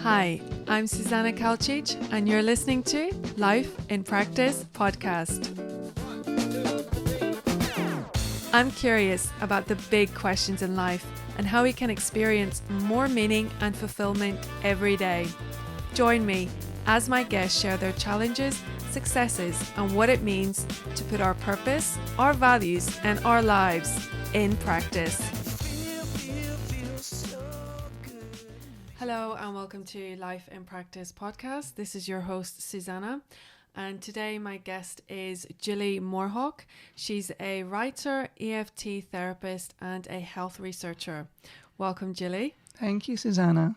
Hi, I'm Susanna Kalcic, and you're listening to Life in Practice podcast. I'm curious about the big questions in life and how we can experience more meaning and fulfillment every day. Join me as my guests share their challenges, successes, and what it means to put our purpose, our values, and our lives in practice. Hello and welcome to Life in Practice podcast. This is your host Susanna, and today my guest is Gilli Moorhawk. She's a writer, EFT therapist, and a health researcher. Welcome, Gilli. Thank you, Susanna.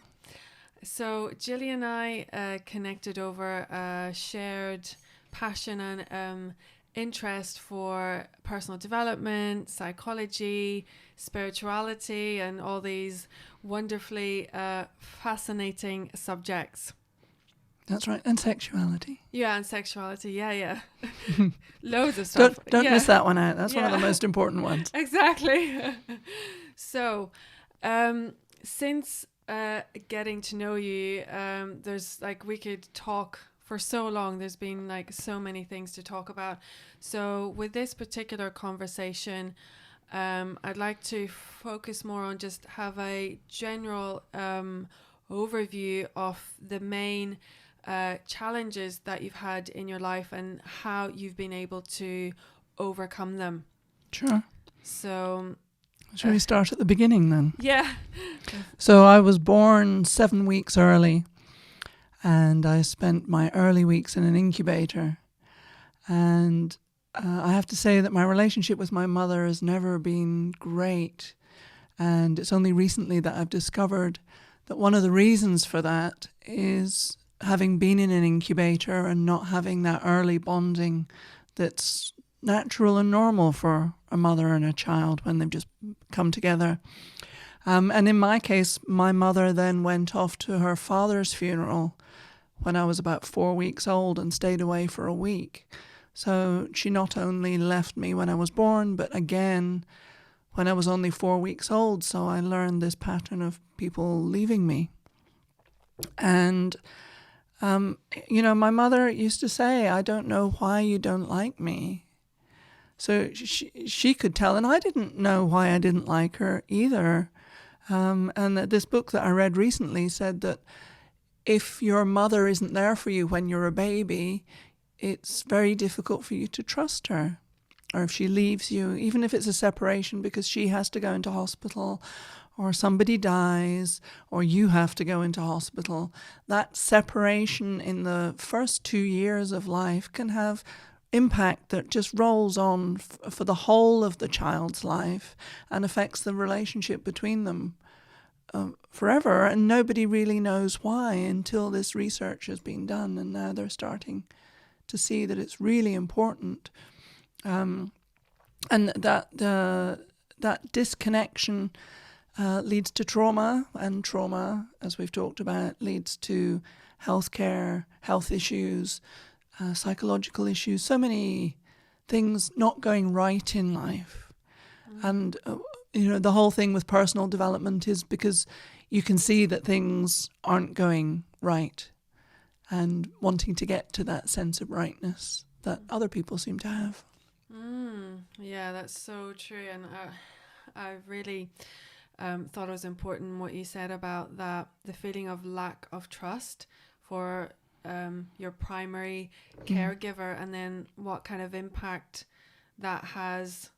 So Gilli and I connected over a shared passion and interest for personal development, psychology, spirituality, and all these wonderfully fascinating subjects. That's right, and sexuality. Yeah, and sexuality. Yeah. Loads of stuff. Don't miss that one out. That's one of the most important ones. Exactly. So, since getting to know you, there's we could talk for so long. There's been so many things to talk about. So with this particular conversation, I'd like to focus more on just have a general overview of the main challenges that you've had in your life and how you've been able to overcome them. Sure. So shall we start at the beginning then? Yeah. So I was born 7 weeks early, and I spent my early weeks in an incubator. And I have to say that my relationship with my mother has never been great. And it's only recently that I've discovered that one of the reasons for that is having been in an incubator and not having that early bonding that's natural and normal for a mother and a child when they've just come together. And in my case, my mother then went off to her father's funeral when I was about 4 weeks old and stayed away for a week. So she not only left me when I was born, but again when I was only 4 weeks old. So I learned this pattern of people leaving me. And, my mother used to say, "I don't know why you don't like me." So she could tell, and I didn't know why I didn't like her either. And this book that I read recently said that if your mother isn't there for you when you're a baby, it's very difficult for you to trust her. Or if she leaves you, even if it's a separation because she has to go into hospital or somebody dies or you have to go into hospital, that separation in the first 2 years of life can have impact that just rolls on for the whole of the child's life and affects the relationship between them forever. And nobody really knows why until this research has been done, and now they're starting to see that it's really important. And that disconnection leads to trauma, and trauma, as we've talked about, leads to health issues, psychological issues, so many things not going right in life. And, the whole thing with personal development is because you can see that things aren't going right and wanting to get to that sense of rightness that other people seem to have. Yeah, that's so true. And I really thought it was important what you said about that, the feeling of lack of trust for your primary caregiver, and then what kind of impact that has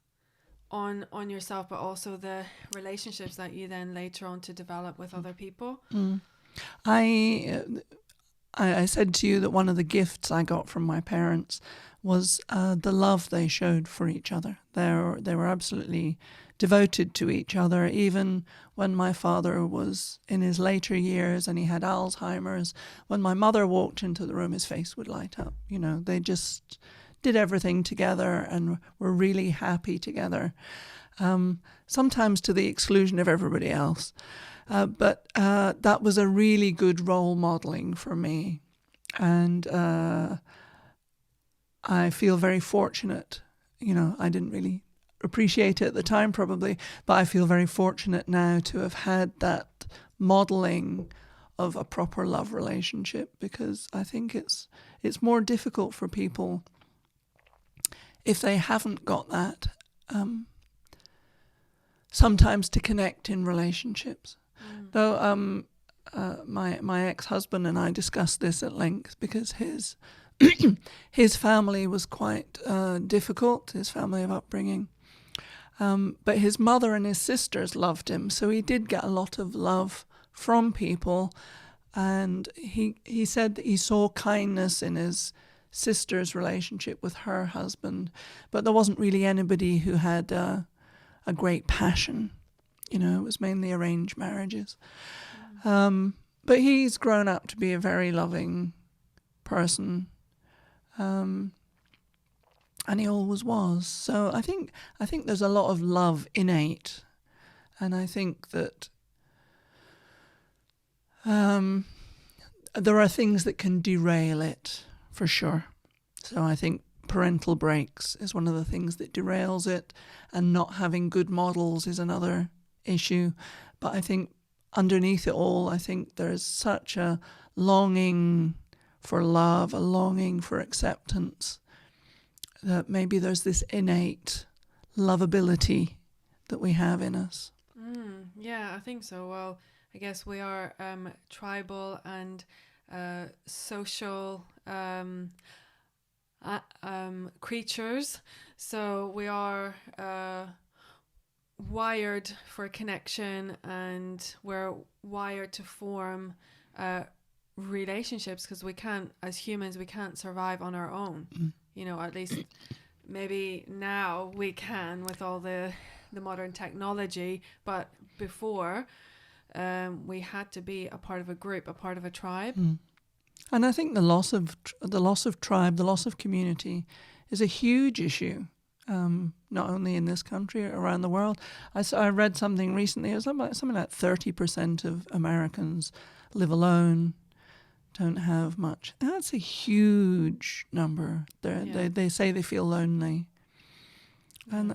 on yourself, but also the relationships that you then later on to develop with other people. I said to you that one of the gifts I got from my parents was the love they showed for each other. They were absolutely devoted to each other, even when my father was in his later years and he had Alzheimer's. When my mother walked into the room, his face would light up. They just did everything together and were really happy together, sometimes to the exclusion of everybody else. But that was a really good role modeling for me. And I feel very fortunate. I didn't really appreciate it at the time probably, but I feel very fortunate now to have had that modeling of a proper love relationship, because I think it's more difficult for people if they haven't got that, sometimes to connect in relationships. Though my ex-husband and I discussed this at length, because his family was quite difficult, his family of upbringing. But his mother and his sisters loved him, so he did get a lot of love from people. And he said that he saw kindness in his sister's relationship with her husband, but there wasn't really anybody who had a great passion. You know, it was mainly arranged marriages. But he's grown up to be a very loving person. And he always was. So I think there's a lot of love innate, and I think that there are things that can derail it, for sure. So I think parental breaks is one of the things that derails it, and not having good models is another issue. But I think underneath it all, I think there's such a longing for love, a longing for acceptance, that maybe there's this innate lovability that we have in us. Yeah, I think so. Well, I guess we are tribal and social creatures, so we are wired for connection, and we're wired to form relationships, because we can't, as humans, we can't survive on our own. You know, at least maybe now we can with all the modern technology, but before we had to be a part of a group, a part of a tribe. And I think the loss of tribe, the loss of community, is a huge issue, not only in this country, around the world. I read something recently. It was something like 30% of Americans live alone, don't have much. That's a huge number. They say they feel lonely. And,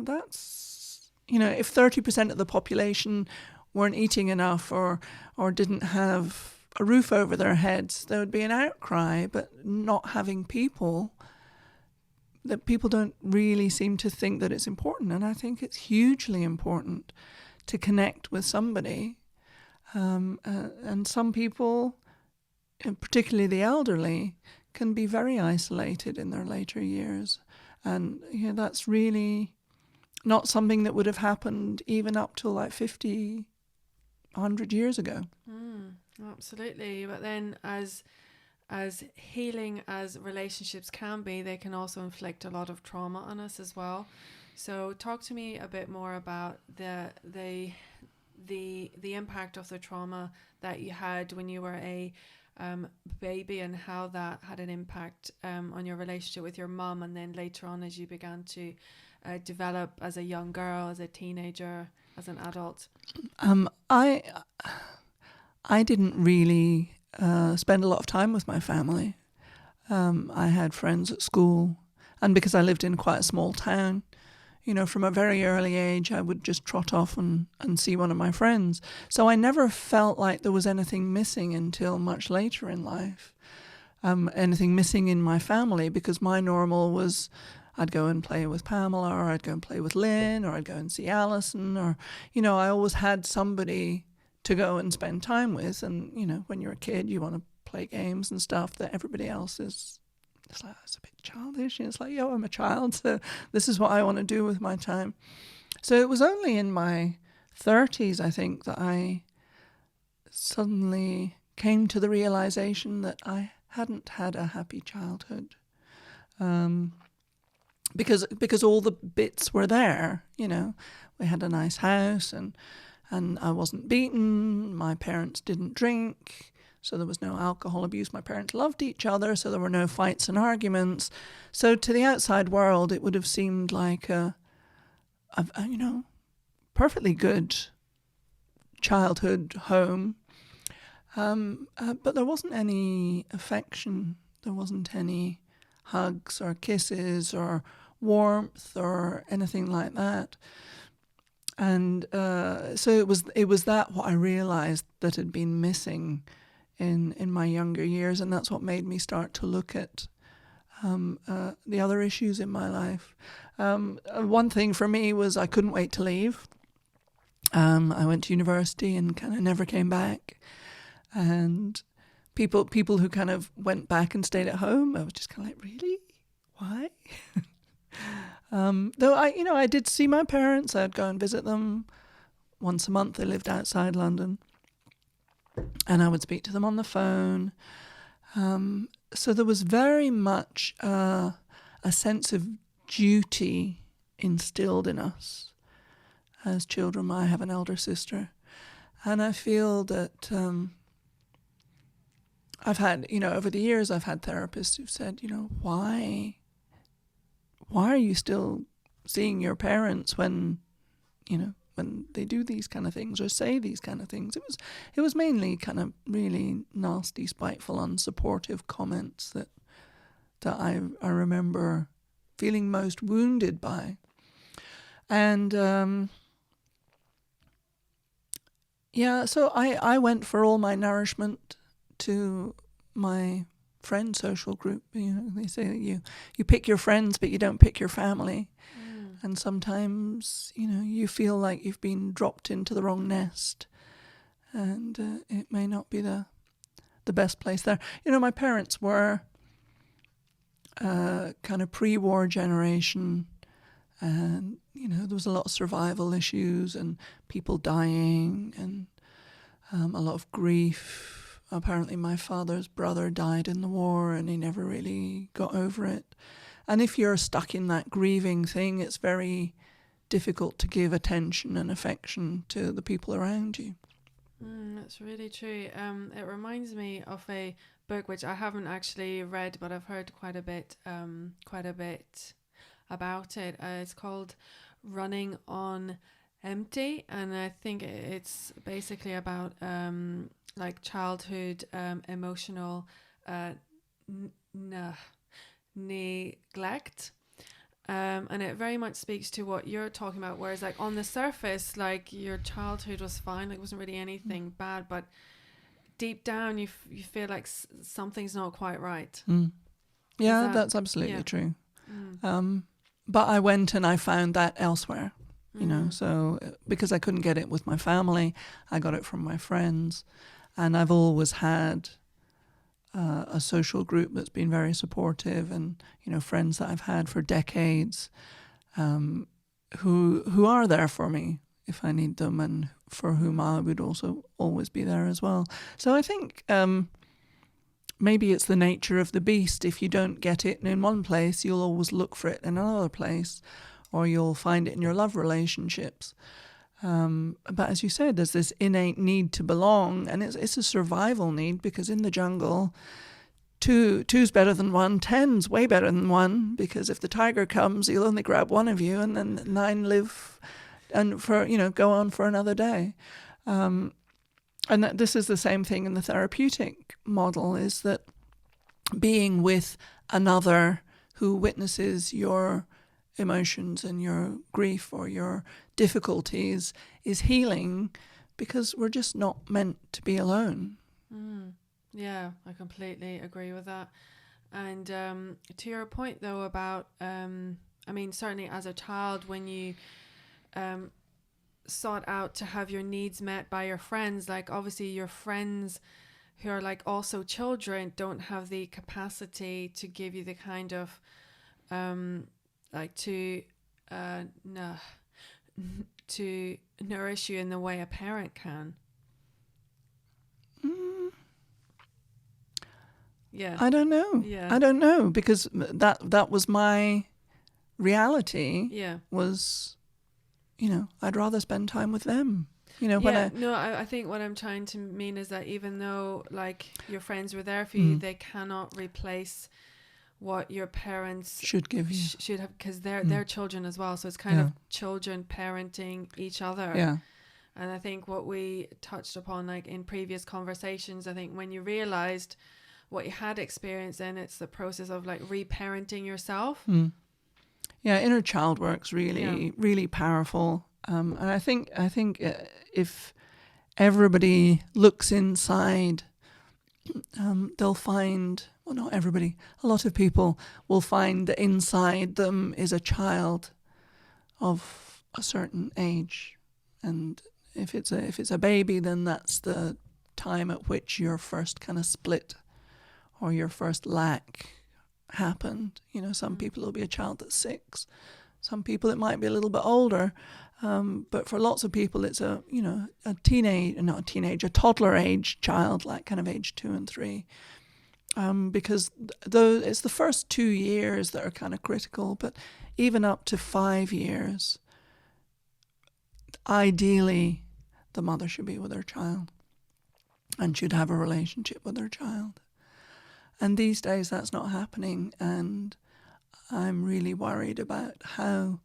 that's, if 30% of the population weren't eating enough or didn't have a roof over their heads, there would be an outcry. But not having people, that people don't really seem to think that it's important. And I think it's hugely important to connect with somebody. And some people, and particularly the elderly, can be very isolated in their later years. And that's really not something that would have happened even up till like 50, 100 years ago. Absolutely. But then as healing as relationships can be, they can also inflict a lot of trauma on us as well. So talk to me a bit more about the impact of the trauma that you had when you were a baby, and how that had an impact on your relationship with your mum, and then later on as you began to develop as a young girl, as a teenager, as an adult. I didn't really spend a lot of time with my family. I had friends at school, and because I lived in quite a small town, from a very early age, I would just trot off and see one of my friends. So I never felt like there was anything missing until much later in life. Anything missing in my family, because my normal was I'd go and play with Pamela, or I'd go and play with Lynn, or I'd go and see Alison, or, I always had somebody to go and spend time with. And, when you're a kid, you want to play games and stuff that everybody else is. It's like, it's a bit childish. And it's like, I'm a child, so this is what I want to do with my time. So it was only in my 30s, I think, that I suddenly came to the realization that I hadn't had a happy childhood. Because all the bits were there, We had a nice house, and I wasn't beaten. My parents didn't drink, so there was no alcohol abuse. My parents loved each other, so there were no fights and arguments. So to the outside world, it would have seemed like a perfectly good childhood home. But there wasn't any affection. There wasn't any hugs or kisses or warmth or anything like that. And so it was that what I realized that had been missing in my younger years, and that's what made me start to look at the other issues in my life. One thing for me was I couldn't wait to leave. I went to university and kind of never came back. And people who kind of went back and stayed at home, I was just kind of like, really? Why? Though I did see my parents. I'd go and visit them once a month. They lived outside London. And I would speak to them on the phone. So there was very much a sense of duty instilled in us as children. I have an elder sister. And I feel that I've had, over the years, I've had therapists who've said, why are you still seeing your parents when they do these kind of things or say these kind of things? It was mainly kind of really nasty, spiteful, unsupportive comments that I remember feeling most wounded by. And so I went for all my nourishment to my friend social group. They say that you pick your friends, but you don't pick your family. And sometimes, you feel like you've been dropped into the wrong nest, and it may not be the best place there. My parents were kind of pre-war generation, and there was a lot of survival issues and people dying and a lot of grief. Apparently my father's brother died in the war and he never really got over it. And if you're stuck in that grieving thing, it's very difficult to give attention and affection to the people around you. That's really true. It reminds me of a book which I haven't actually read, but I've heard quite a bit about it. It's called Running on Empty, and I think it's basically about like childhood emotional neglect, and it very much speaks to what you're talking about, whereas like on the surface, like your childhood was fine, like it wasn't really anything bad, but deep down you feel like something's not quite right. Yeah, that's absolutely true. But I went and I found that elsewhere, so because I couldn't get it with my family, I got it from my friends. And I've always had a social group that's been very supportive, and friends that I've had for decades, who are there for me if I need them, and for whom I would also always be there as well. So I think maybe it's the nature of the beast. If you don't get it in one place, you'll always look for it in another place, or you'll find it in your love relationships. But as you said, there's this innate need to belong, and it's a survival need, because in the jungle, two's better than one, 10's way better than one, because if the tiger comes, he'll only grab one of you, and then 9 live and go on for another day. And that this is the same thing in the therapeutic model, is that being with another who witnesses your emotions and your grief or your difficulties is healing, because we're just not meant to be alone. Yeah, I completely agree with that. And to your point though about certainly as a child, when you sought out to have your needs met by your friends, like obviously your friends who are like also children don't have the capacity to give you the kind of to nourish you in the way a parent can. Yeah. I don't know. Yeah. I don't know, because that was my reality. Yeah. Was, I'd rather spend time with them. I think what I'm trying to mean is that even though like your friends were there for you, they cannot replace what your parents should give you, should have, because they're children as well. So it's kind of children parenting each other. Yeah. And I think what we touched upon, like in previous conversations, I think when you realized what you had experienced, then it's the process of like reparenting yourself. Yeah, inner child work's really, really powerful. And I think if everybody looks inside, they'll find, well, not everybody, a lot of people will find that inside them is a child of a certain age. And if it's a baby, then that's the time at which your first kind of split or your first lack happened. You know, some people it'll be a child that's 6. Some people it might be a little bit older. But for lots of people, it's a toddler age child, like kind of age 2 and 3. Because though it's the first 2 years that are kind of critical, but even up to 5 years, ideally, the mother should be with her child and should have a relationship with her child. And these days, that's not happening, and I'm really worried about how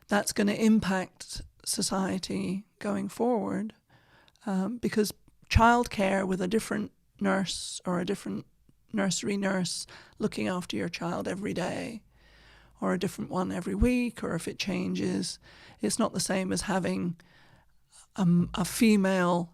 that's going to impact society going forward, because childcare with a different nurse or a different nursery nurse looking after your child every day, or a different one every week, or if it changes, it's not the same as having a female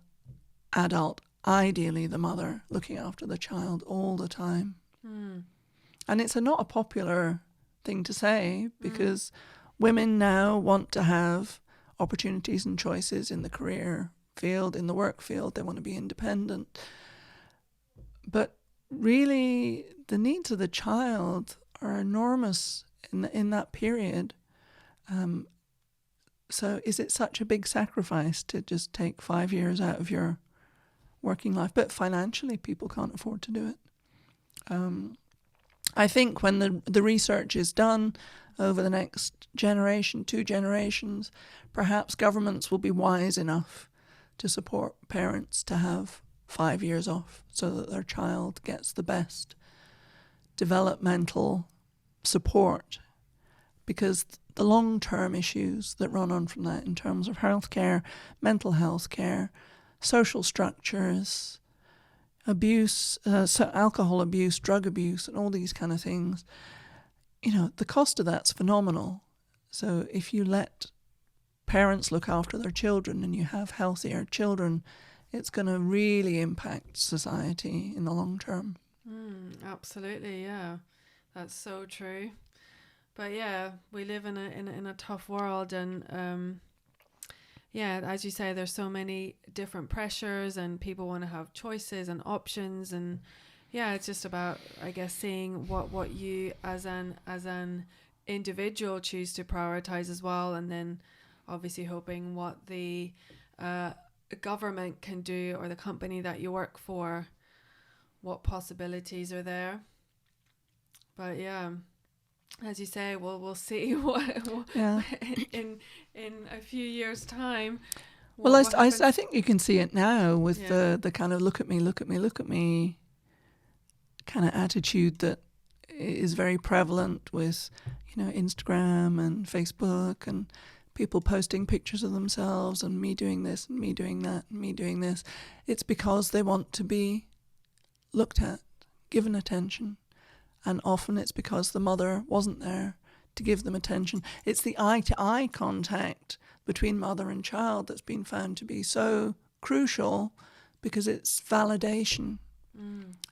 adult, ideally the mother, looking after the child all the time. And it's not a popular thing to say, because women now want to have opportunities and choices in the career field, in the work field. They want to be independent. But really, the needs of the child are enormous in that period. So is it such a big sacrifice to just take 5 years out of your working life? But financially, people can't afford to do it. I think when the research is done over the next generation, 2 generations, perhaps governments will be wise enough to support parents to have 5 years off so that their child gets the best developmental support, because the long-term issues that run on from that in terms of healthcare, mental health care, social structures, abuse, alcohol abuse, drug abuse, and all these kind of things, the cost of that's phenomenal. So if you let parents look after their children and you have healthier children, it's going to really impact society in the long term. Absolutely, yeah. That's so true. But yeah, we live in a tough world, and as you say, there's so many different pressures, and people want to have choices and options, and it's just about, I guess, seeing what you as an individual choose to prioritize as well, and then obviously hoping what the government can do, or the company that you work for, what possibilities are there. But as you say, we'll see what in a few years' time. I think you can see it now with the kind of look at me kind of attitude that is very prevalent with Instagram and Facebook, and people posting pictures of themselves and me doing this and me doing that and me doing this. It's because they want to be looked at, given attention. And often it's because the mother wasn't there to give them attention. It's the eye-to-eye contact between mother and child that's been found to be so crucial, because it's validation.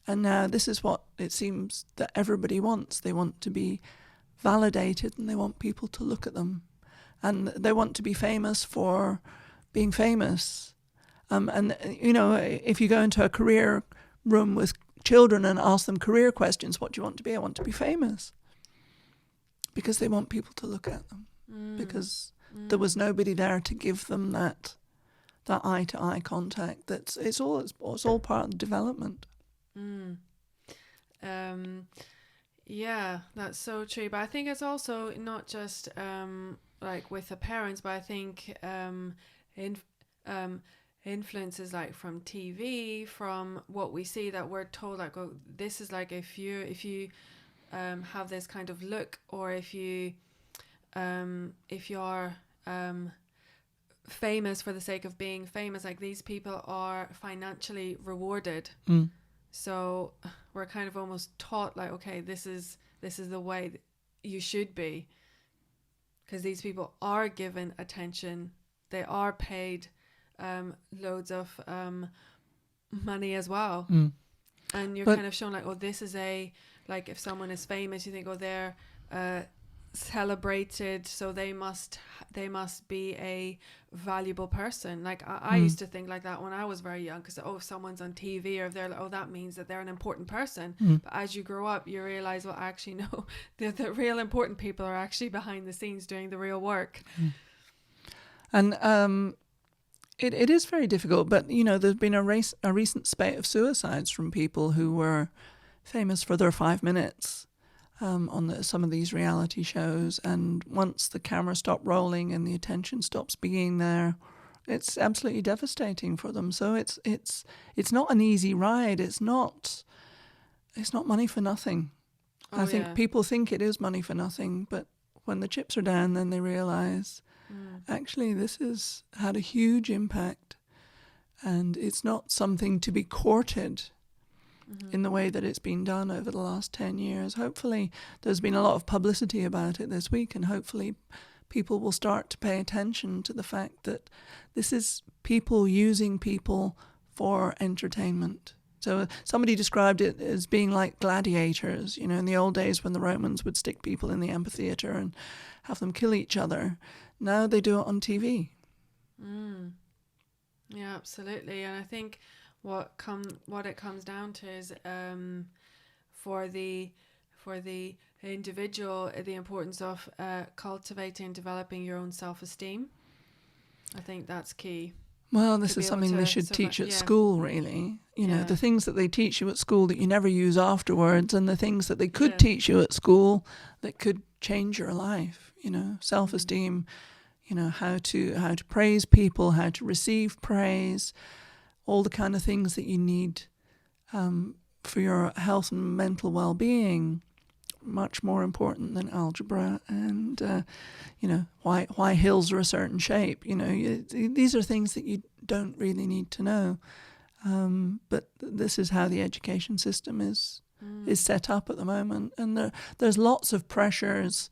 And now this is what it seems that everybody wants. They want to be validated, and they want people to look at them. And they want to be famous for being famous. And if you go into a career room with children and ask them career questions, what do you want to be? I want to be famous. Because they want people to look at them. Because there was nobody there to give them that eye-to-eye contact. It's all part of the development. That's so true. But I think it's also not just like with the parents, but I think influences like from TV, from what we see, that we're told like, oh, this is like if you have this kind of look, or if you're famous for the sake of being famous, like these people are financially rewarded. So we're kind of almost taught like, okay, this is the way you should be, because these people are given attention they are paid loads of money as well. And you're kind of shown like, oh, this is like if someone is famous, you think, oh, they're celebrated, so they must be a valuable person. Like I used to think like that when I was very young, because if someone's on TV, or if they're like, oh, that means that they're an important person. But as you grow up, you realize, well, actually no, the real important people are actually behind the scenes doing the real work. And it is very difficult, but there's been a recent spate of suicides from people who were famous for their 5 minutes on some of these reality shows, and once the camera stopped rolling and the attention stops being there, it's absolutely devastating for them. So it's not an easy ride. It's not money for nothing. I think people think it is money for nothing, but when the chips are down, then they realize actually this has had a huge impact, and it's not something to be courted in the way that it's been done over the last 10 years. Hopefully there's been a lot of publicity about it this week, and hopefully people will start to pay attention to the fact that this is people using people for entertainment. So somebody described it as being like gladiators, in the old days when the Romans would stick people in the amphitheater and have them kill each other. Now they do it on TV. Yeah, absolutely. And I think what it comes down to is for the individual, the importance of cultivating and developing your own self-esteem. I think that's key. Well, this is something they should teach at school, really. The things that they teach you at school that you never use afterwards, and the things that they could teach you at school that could change your life. Self-esteem, how to praise people, how to receive praise, all the kind of things that you need for your health and mental well-being. Much more important than algebra and why hills are a certain shape. These are things that you don't really need to know, but this is how the education system is set up at the moment, and there's lots of pressures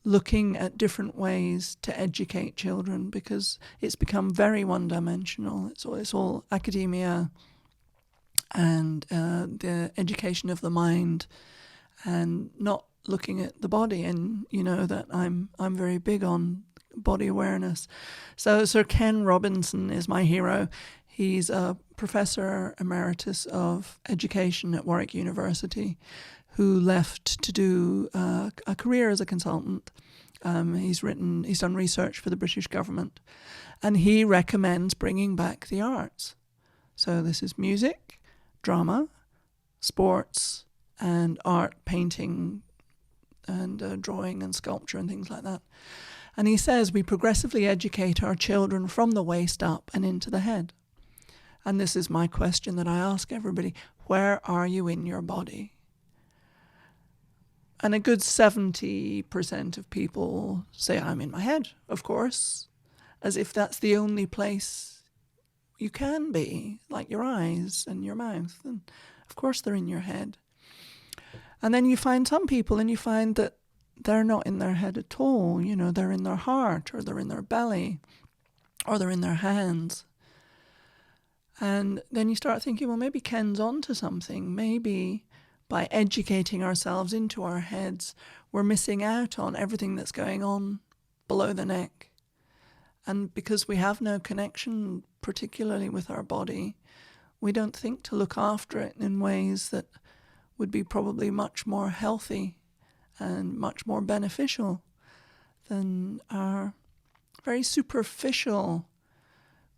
looking at different ways to educate children, because it's become very one-dimensional. It's all academia and the education of the mind, and not looking at the body. And that I'm very big on body awareness. So Sir Ken Robinson is my hero. He's a professor emeritus of education at Warwick University, who left to do a career as a consultant. He's done research for the British government, and he recommends bringing back the arts. So this is music, drama, sports, and art, painting, and drawing and sculpture and things like that. And he says we progressively educate our children from the waist up and into the head. And this is my question that I ask everybody: where are you in your body? And a good 70% of people say, I'm in my head, of course, as if that's the only place you can be, like your eyes and your mouth. And of course they're in your head. And then you find some people, and you find that they're not in their head at all. They're in their heart, or they're in their belly, or they're in their hands. And then you start thinking, well, maybe Ken's onto something. Maybe by educating ourselves into our heads, we're missing out on everything that's going on below the neck. And because we have no connection, particularly with our body, we don't think to look after it in ways that would be probably much more healthy and much more beneficial than our very superficial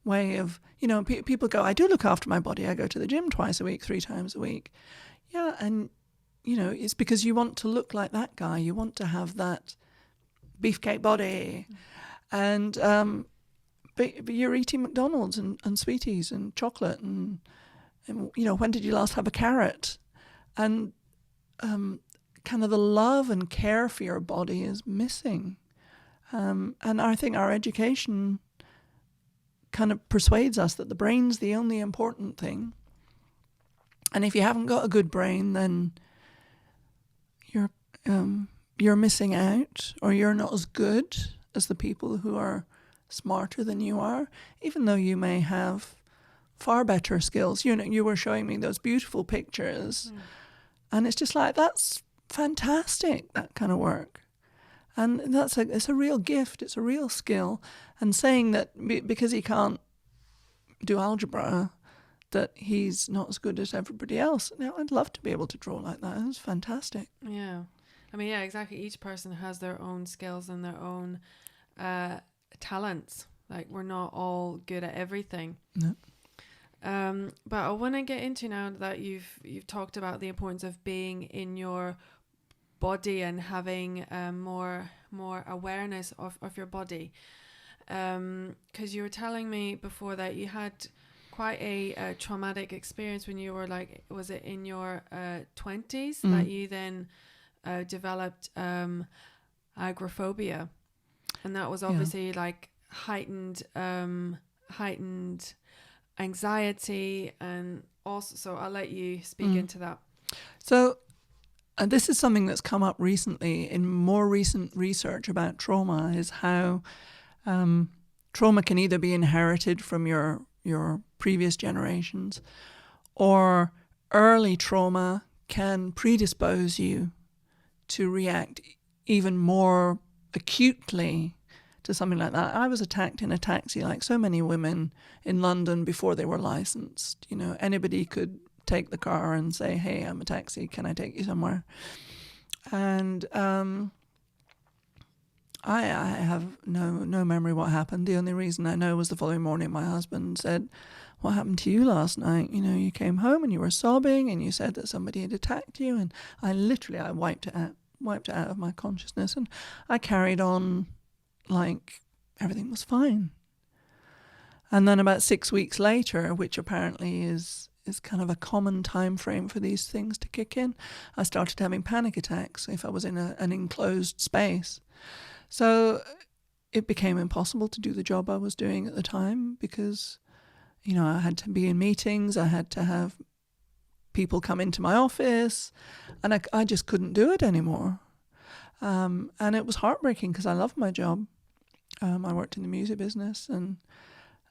way of, people go, I do look after my body. I go to the gym twice a week, 3 times a week. Yeah, and, it's because you want to look like that guy. You want to have that beefcake body. And but you're eating McDonald's and sweeties and chocolate and when did you last have a carrot? And kind of the love and care for your body is missing. And I think our education kind of persuades us that the brain's the only important thing. And if you haven't got a good brain, then you're missing out, or you're not as good as the people who are smarter than you are, even though you may have far better skills. You know, you were showing me those beautiful pictures, and it's just like, that's fantastic, that kind of work. And it's a real gift, it's a real skill. And saying that because he can't do algebra, that he's not as good as everybody else. Now, I'd love to be able to draw like that. It's fantastic. Yeah. I mean, yeah, exactly. Each person has their own skills and their own talents. Like, we're not all good at everything. No. But I want to get into, now that you've talked about the importance of being in your body and having more awareness of your body, because you were telling me before that you had quite a traumatic experience when you were like, was it in your 20s that you then developed agoraphobia, and that was obviously like heightened anxiety, and also, so I'll let you speak into that. So this is something that's come up recently in more recent research about trauma, is how trauma can either be inherited from your previous generations, or early trauma can predispose you to react even more acutely to something like that. I was attacked in a taxi, like so many women in London before they were licensed. You know, anybody could take the car and say, "Hey, I'm a taxi, can I take you somewhere?" And I have no memory what happened. The only reason I know was the following morning my husband said, "What happened to you last night? You know, you came home and you were sobbing and you said that somebody had attacked you." And I wiped it out of my consciousness, and I carried on like everything was fine. And then about 6 weeks later, which apparently is kind of a common time frame for these things to kick in, I started having panic attacks if I was in an enclosed space. So it became impossible to do the job I was doing at the time, because, you know, I had to be in meetings, I had to have people come into my office, and I just couldn't do it anymore. And it was heartbreaking because I loved my job. I worked in the music business, and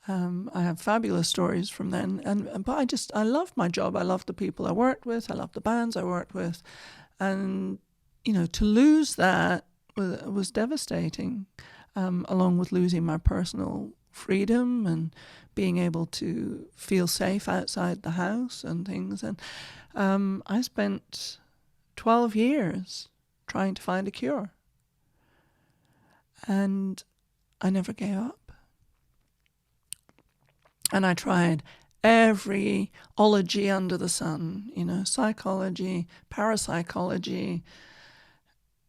I have fabulous stories from then. But I loved my job. I loved the people I worked with. I loved the bands I worked with. And, you know, to lose that was devastating, along with losing my personal freedom and being able to feel safe outside the house and things. And I spent 12 years trying to find a cure. And I never gave up. And I tried every ology under the sun, you know, psychology, parapsychology,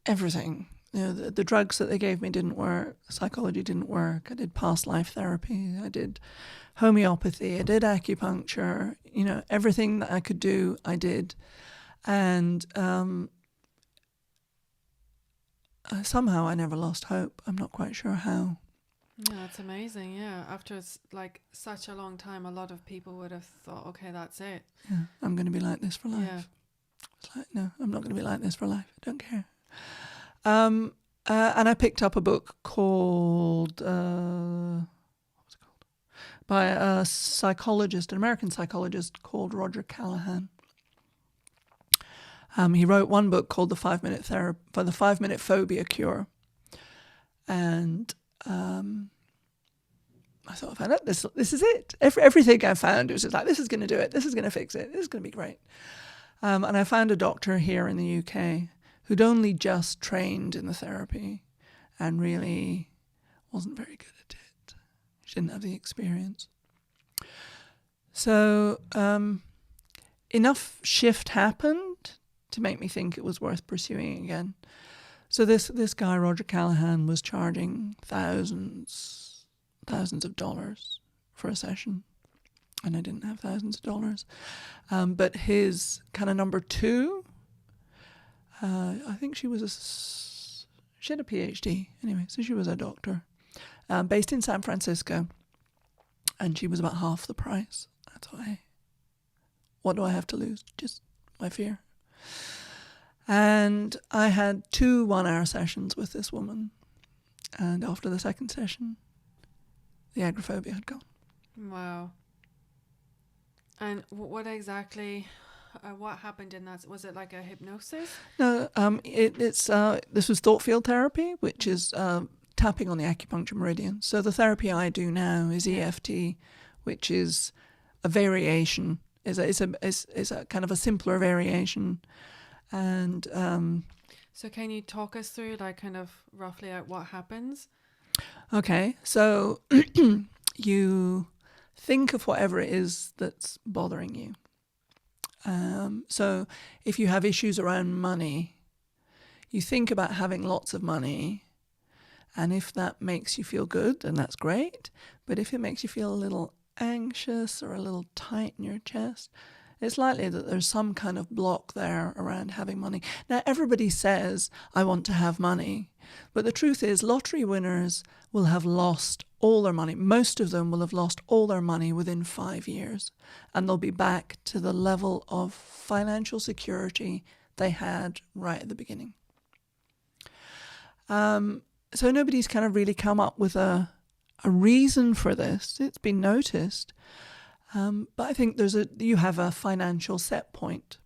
everything. You know, the drugs that they gave me didn't work. Psychology didn't work. I did past life therapy. I did homeopathy. I did acupuncture. You know, everything that I could do, I did. And somehow I never lost hope. I'm not quite sure how. Yeah, that's amazing. Yeah, after like such a long time, a lot of people would have thought, okay, that's it. Yeah, I'm going to be like this for life. Yeah. It's like, no, I'm not going to be like this for life. I don't care. And I picked up a book called, what's it called? By a psychologist, an American psychologist called Roger Callaghan. He wrote one book called The 5-Minute Phobia Cure. And I thought, I found out this is it. Everything I found was just like, this is going to do it. This is going to fix it. This is going to be great. And I found a doctor here in the UK who'd only just trained in the therapy and really wasn't very good at it. She didn't have the experience. So enough shift happened to make me think it was worth pursuing again. So this guy, Roger Callaghan, was charging thousands of dollars for a session. And I didn't have thousands of dollars. But his kind of number two, I think she had a PhD. Anyway, so she was a doctor, based in San Francisco. And she was about half the price. I thought, hey, what do I have to lose? Just my fear. And I had 2 one-hour sessions with this woman. And after the second session, the agoraphobia had gone. Wow. And what exactly, what happened in that? Was it like a hypnosis? No, this was thought field therapy, which is tapping on the acupuncture meridian. So the therapy I do now is EFT, which is a variation. Is a kind of a simpler variation, and so can you talk us through, like, kind of roughly what happens? Okay, so you think of whatever it is that's bothering you. So if you have issues around money, you think about having lots of money, and if that makes you feel good, then that's great. But if it makes you feel a little anxious or a little tight in your chest, it's likely that there's some kind of block there around having money. Now, everybody says, I want to have money. But the truth is, lottery winners will have lost all their money. Most of them will have lost all their money within 5 years. And they'll be back to the level of financial security they had right at the beginning. So nobody's kind of really come up with a reason for this. It's been noticed. But I think you have a financial set point.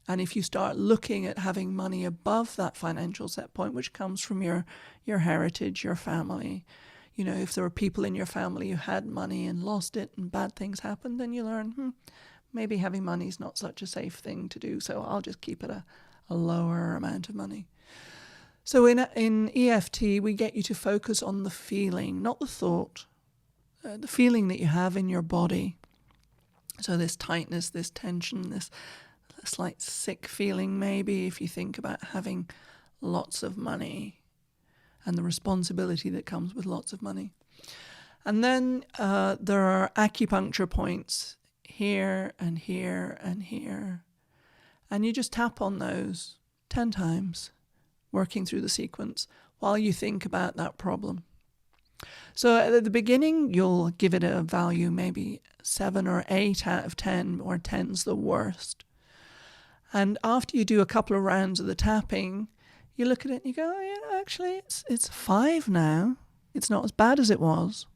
And if you start looking at having money above that financial set point, which comes from your heritage, your family, if there were people in your family who had money and lost it and bad things happened, then you learn, maybe having money is not such a safe thing to do, so I'll just keep it a lower amount of money. So in EFT, we get you to focus on the feeling, not the thought, the feeling that you have in your body. So this tightness, this tension, this slight sick feeling maybe if you think about having lots of money and the responsibility that comes with lots of money. And then there are acupuncture points here and here and here. And you just tap on those 10 times, working through the sequence while you think about that problem. So at the beginning, you'll give it a value maybe 7 or 8 out of 10, or 10's the worst. And after you do a couple of rounds of the tapping, you look at it and you go, actually, it's 5 now. It's not as bad as it was.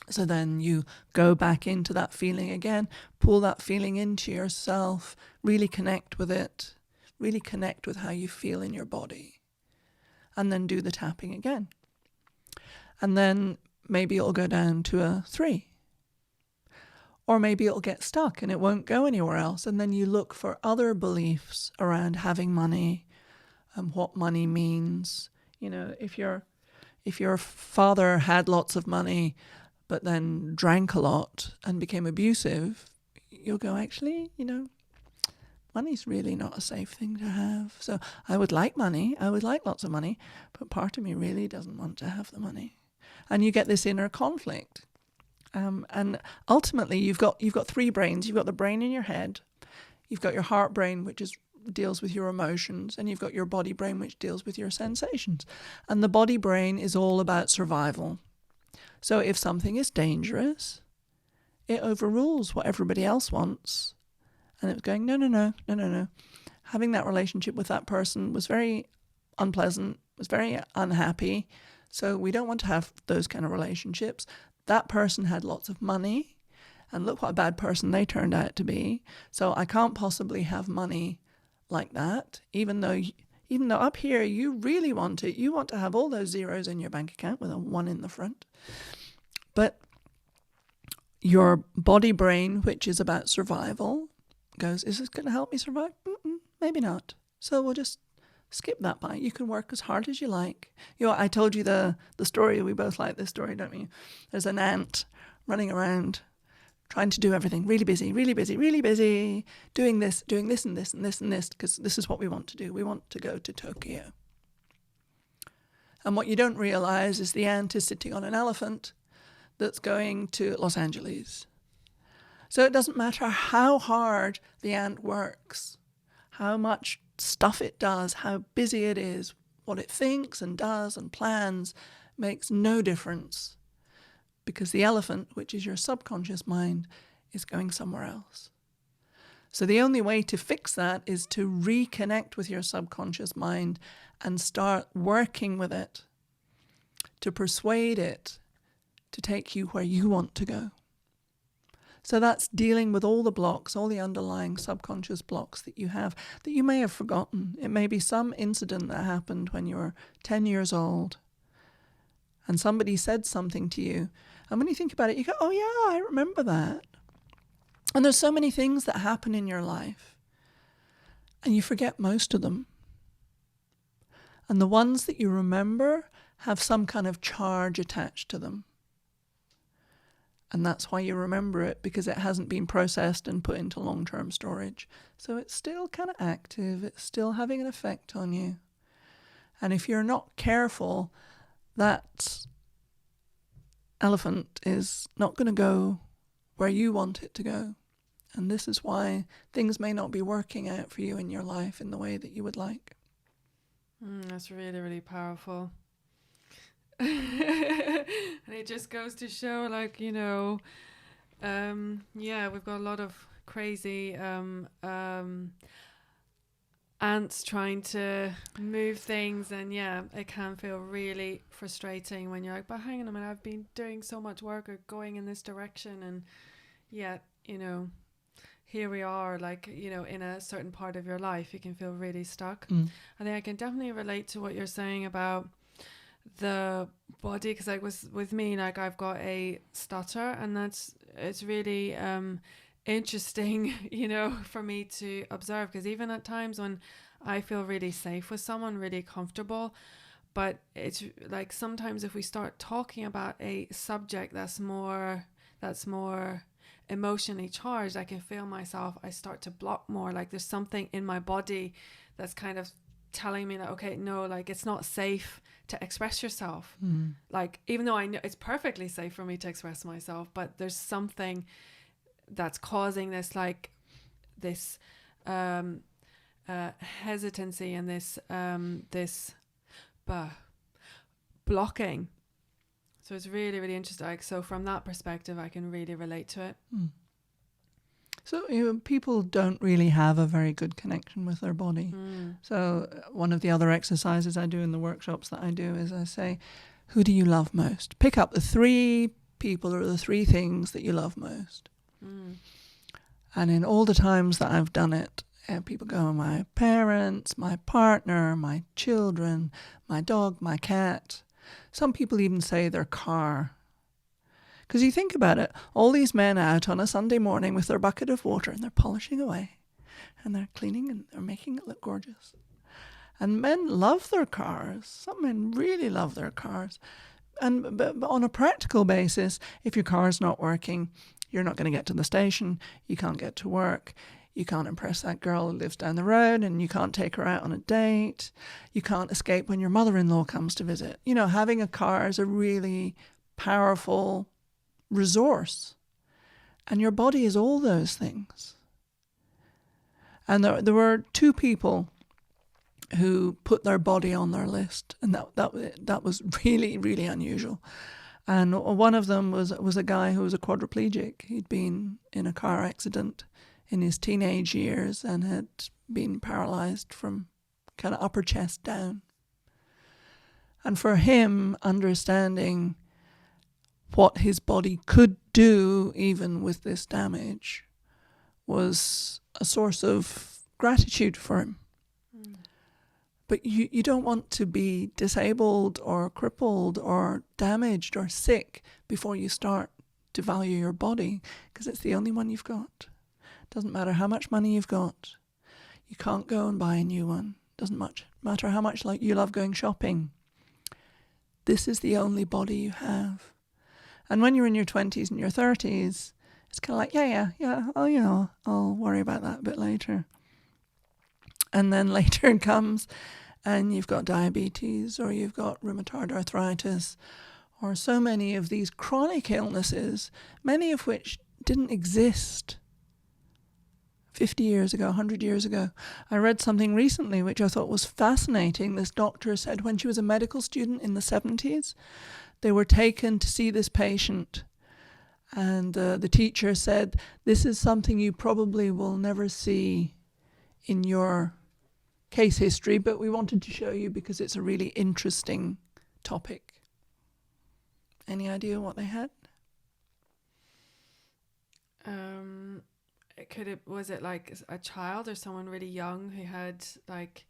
So then you go back into that feeling again, pull that feeling into yourself, really connect with it, really connect with how you feel in your body, and then do the tapping again. And then maybe it'll go down to a 3. Or maybe it'll get stuck and it won't go anywhere else. And then you look for other beliefs around having money and what money means. If your father had lots of money but then drank a lot and became abusive, you'll go, actually, money's really not a safe thing to have. So I would like money. I would like lots of money, but part of me really doesn't want to have the money. And you get this inner conflict. And ultimately, you've got 3 brains. You've got the brain in your head. You've got your heart brain, which deals with your emotions. And you've got your body brain, which deals with your sensations. And the body brain is all about survival. So if something is dangerous, it overrules what everybody else wants. And it's going, no. Having that relationship with that person was very unpleasant, was very unhappy. So we don't want to have those kind of relationships. That person had lots of money, and look what a bad person they turned out to be. So I can't possibly have money like that, even though up here you really want it. You want to have all those zeros in your bank account with a 1 in the front. But your body brain, which is about survival, goes, is this going to help me survive? Maybe not. So we'll just skip that by. You can work as hard as you like. I told you the story. We both like this story, don't we? There's an ant running around trying to do everything, really busy, doing this and this and this, because this is what we want to do. We want to go to Tokyo. And what you don't realize is the ant is sitting on an elephant that's going to Los Angeles. So it doesn't matter how hard the ant works, how much stuff it does, how busy it is, what it thinks and does and plans makes no difference, because the elephant, which is your subconscious mind, is going somewhere else. So the only way to fix that is to reconnect with your subconscious mind and start working with it to persuade it to take you where you want to go. So that's dealing with all the blocks, all the underlying subconscious blocks that you have that you may have forgotten. It may be some incident that happened when you were 10 years old and somebody said something to you. And when you think about it, you go, oh yeah, I remember that. And there's so many things that happen in your life and you forget most of them. And the ones that you remember have some kind of charge attached to them. And that's why you remember it, because it hasn't been processed and put into long-term storage. So it's still kind of active. It's still having an effect on you. And if you're not careful, that elephant is not going to go where you want it to go. And this is why things may not be working out for you in your life in the way that you would like. That's really, really powerful. And it just goes to show, like, you know, we've got a lot of crazy ants trying to move things, and it can feel really frustrating when you're like, but hang on a minute, I've been doing so much work or going in this direction, and yet, you know, here we are, like, you know, in a certain part of your life, you can feel really stuck. I think I can definitely relate to what you're saying about the body, because like with me, like I've got a stutter, and it's really interesting, you know, for me to observe, because even at times when I feel really safe with someone, really comfortable, but it's like sometimes if we start talking about a subject that's more emotionally charged, I can feel myself, I start to block more, like there's something in my body that's kind of telling me that, okay, no, like it's not safe to express yourself. Like, even though I know it's perfectly safe for me to express myself, but there's something that's causing this, like this hesitancy and this blocking. So it's really, really interesting. Like, so from that perspective, I can really relate to it. So, you know, people don't really have a very good connection with their body. So one of the other exercises I do in the workshops that I do is I say, who do you love most? Pick up the 3 people or the 3 things that you love most. And in all the times that I've done it, people go, my parents, my partner, my children, my dog, my cat. Some people even say their car. Because you think about it, all these men out on a Sunday morning with their bucket of water and they're polishing away and they're cleaning and they're making it look gorgeous. And men love their cars. Some men really love their cars. But on a practical basis, if your car's not working, you're not going to get to the station, you can't get to work, you can't impress that girl who lives down the road, and you can't take her out on a date, you can't escape when your mother-in-law comes to visit. You know, having a car is a really powerful resource, and your body is all those things. And there were 2 people who put their body on their list, and that was really, really unusual. And one of them was a guy who was a quadriplegic. He'd been in a car accident in his teenage years and had been paralyzed from kind of upper chest down. And for him, understanding what his body could do even with this damage was a source of gratitude for him. But you don't want to be disabled or crippled or damaged or sick before you start to value your body, because it's the only one you've got. Doesn't matter how much money you've got. You can't go and buy a new one. Doesn't matter how much like you love going shopping. This is the only body you have. And when you're in your 20s and your 30s, it's kind of like, I'll worry about that a bit later. And then later it comes and you've got diabetes, or you've got rheumatoid arthritis, or so many of these chronic illnesses, many of which didn't exist 50 years ago, 100 years ago. I read something recently which I thought was fascinating. This doctor said when she was a medical student in the 70s, they were taken to see this patient, and the teacher said, this is something you probably will never see in your case history, but we wanted to show you because it's a really interesting topic. Any idea what they had? Was it like a child or someone really young who had like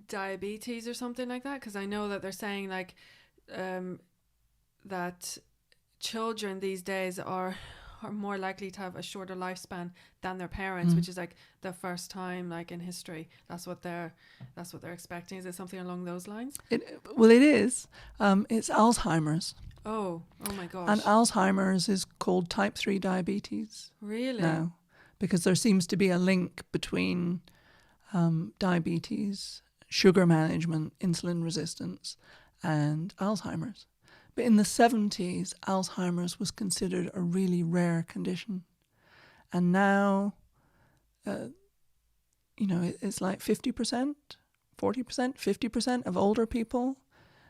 diabetes or something like that? Because I know that they're saying like that children these days are more likely to have a shorter lifespan than their parents, which is like the first time like in history. That's what they're expecting. Is it something along those lines? It is. It's Alzheimer's. Oh my gosh. And Alzheimer's is called type 3 diabetes. Really? Now, because there seems to be a link between diabetes, sugar management, insulin resistance, and Alzheimer's. But in the 70s, Alzheimer's was considered a really rare condition. And now, it's like 50%, 40%, 50% of older people,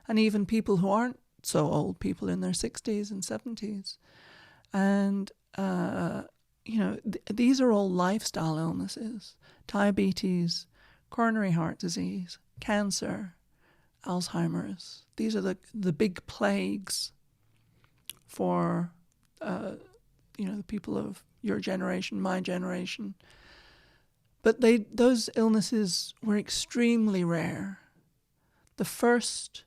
and even people who aren't so old, people in their 60s and 70s. And, these are all lifestyle illnesses: diabetes, coronary heart disease, cancer, Alzheimer's. These are the big plagues for, the people of your generation, my generation. But those illnesses were extremely rare. The first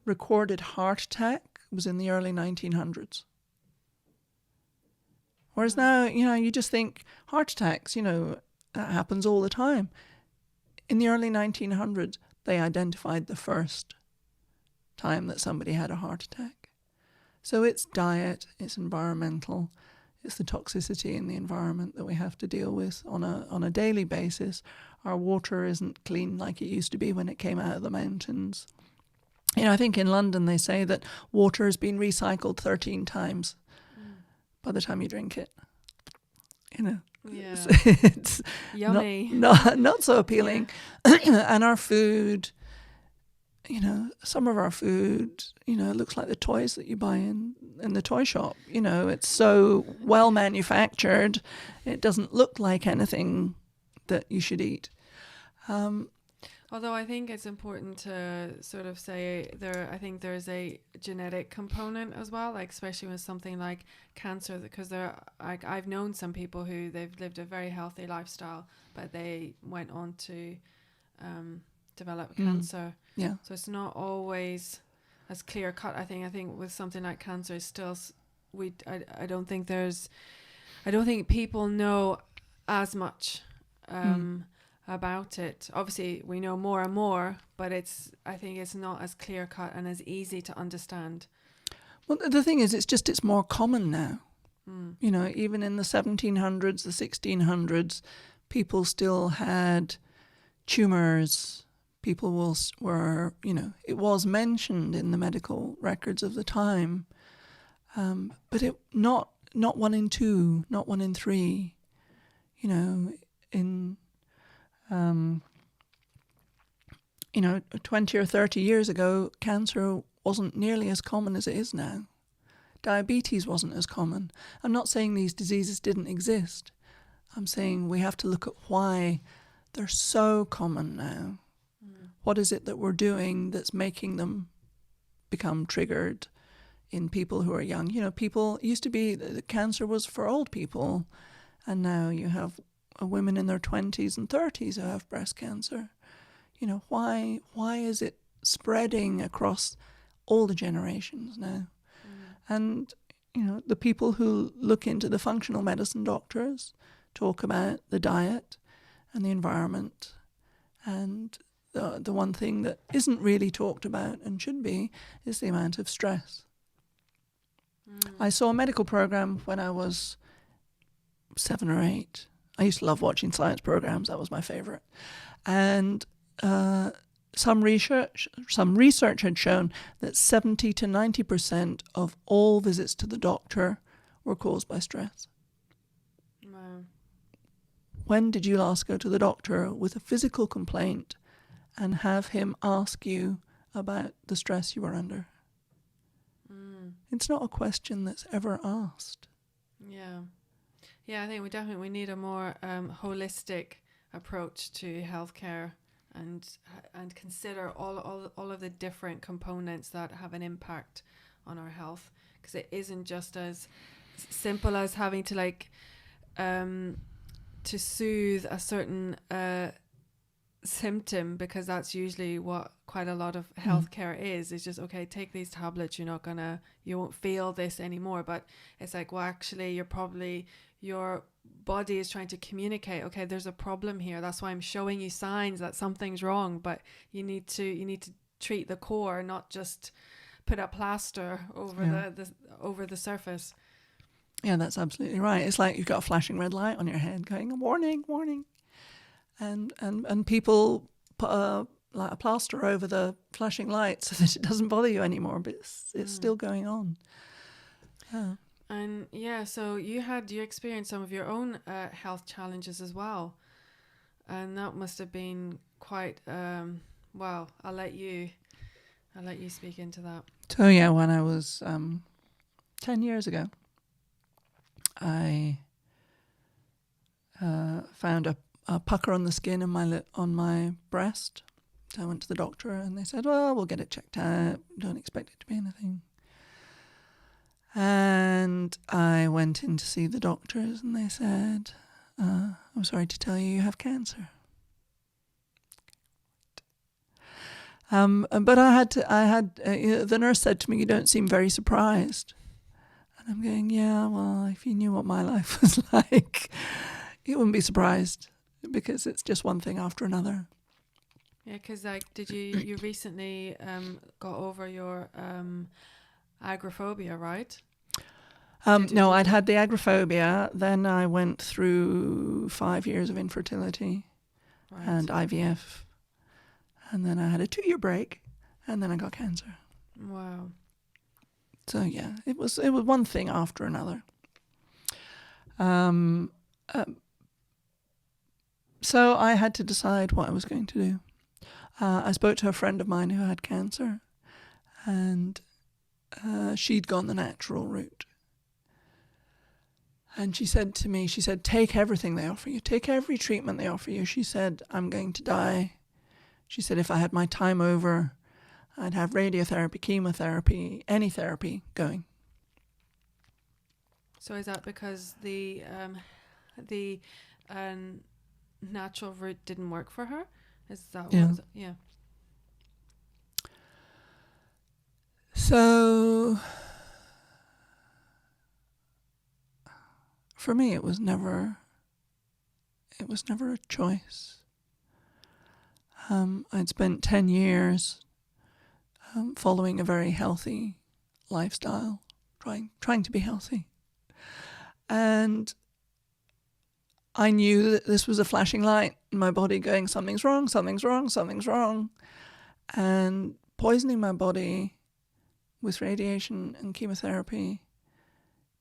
recorded heart attack was in the early 1900s. Whereas now, you just think heart attacks, that happens all the time. In the early 1900s, they identified the first time that somebody had a heart attack. So it's diet, it's environmental, it's the toxicity in the environment that we have to deal with on a daily basis. Our water isn't clean like it used to be when it came out of the mountains. I think in London they say that water has been recycled 13 times by the time you drink it. Yeah. It's yummy. Not so appealing. Yeah. And our food, some of our food, looks like the toys that you buy in the toy shop. It's so well manufactured, it doesn't look like anything that you should eat. Although I think it's important to sort of say I think there's a genetic component as well, like especially with something like cancer, because I've known some people who they've lived a very healthy lifestyle, but they went on to develop cancer. Yeah. So it's not always as clear cut. I think with something like cancer, it's still I don't think people know as much. About it. Obviously we know more and more, but I think it's not as clear cut and as easy to understand. Well, the thing is, it's more common now. Even in the 1700s, the 1600s, people still had tumors. People were it was mentioned in the medical records of the time, but not 1 in 2, not 1 in 3. In 20 or 30 years ago, cancer wasn't nearly as common as it is now. Diabetes wasn't as common. I'm not saying these diseases didn't exist. I'm saying we have to look at why they're so common now. What is it that we're doing that's making them become triggered in people who are young? People used to be, cancer was for old people, and now you have women in their 20s and 30s who have breast cancer. Why is it spreading across all the generations now? And, the people who look into the functional medicine doctors talk about the diet and the environment. And the one thing that isn't really talked about and should be is the amount of stress. I saw a medical program when I was 7 or 8. I used to love watching science programs. That was my favorite. And some research had shown that 70 to 90% of all visits to the doctor were caused by stress. Wow. When did you last go to the doctor with a physical complaint and have him ask you about the stress you were under? It's not a question that's ever asked. Yeah. Yeah, I think we need a more holistic approach to healthcare and consider all of the different components that have an impact on our health, because it isn't just as simple as having to like to soothe a certain symptom, because that's usually what quite a lot of healthcare is. It's just, okay, take these tablets, you won't feel this anymore. But it's like, well, actually your body is trying to communicate, okay, there's a problem here, that's why I'm showing you signs that something's wrong, but you need to treat the core, not just put a plaster over over the surface. Yeah, that's absolutely right. It's like you've got a flashing red light on your head going, warning, warning. And people put a plaster over the flashing light so that it doesn't bother you anymore, but it's still going on. And so you experienced some of your own health challenges as well, and that must have been quite well. I'll let you speak into that. So yeah, when I was 10 years ago, I found a pucker on the skin on my breast. So I went to the doctor and they said, well, we'll get it checked out. Don't expect it to be anything. And I went in to see the doctors and they said, I'm sorry to tell you have cancer. But the nurse said to me, you don't seem very surprised. And I'm going, yeah, well, if you knew what my life was like, you wouldn't be surprised, because it's just one thing after another. Yeah, because did you recently got over your agoraphobia, right? No, I'd had the agoraphobia. Then I went through 5 years of infertility and IVF. And then I had a 2-year break, and then I got cancer. Wow. So yeah, it was one thing after another. So I had to decide what I was going to do. I spoke to a friend of mine who had cancer, and she'd gone the natural route. And she said to me, take everything they offer you, take every treatment they offer you. She said, I'm going to die. She said, if I had my time over, I'd have radiotherapy, chemotherapy, any therapy going. So is that because the natural route didn't work for her? Is that what? Yeah. So for me, it was never a choice. I'd spent 10 years following a very healthy lifestyle, trying to be healthy. And I knew that this was a flashing light in my body going, something's wrong, something's wrong, something's wrong. And poisoning my body with radiation and chemotherapy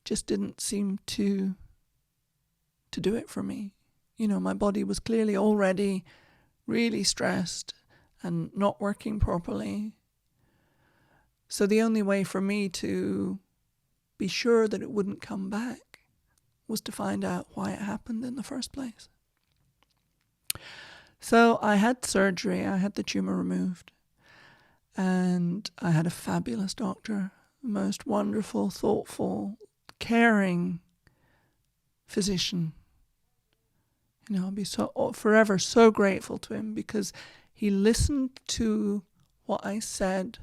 just didn't seem to do it for me. My body was clearly already really stressed and not working properly. So the only way for me to be sure that it wouldn't come back was to find out why it happened in the first place. So I had surgery, I had the tumor removed, and I had a fabulous doctor, the most wonderful, thoughtful, caring physician. I'll be forever so grateful to him, because he listened to what I said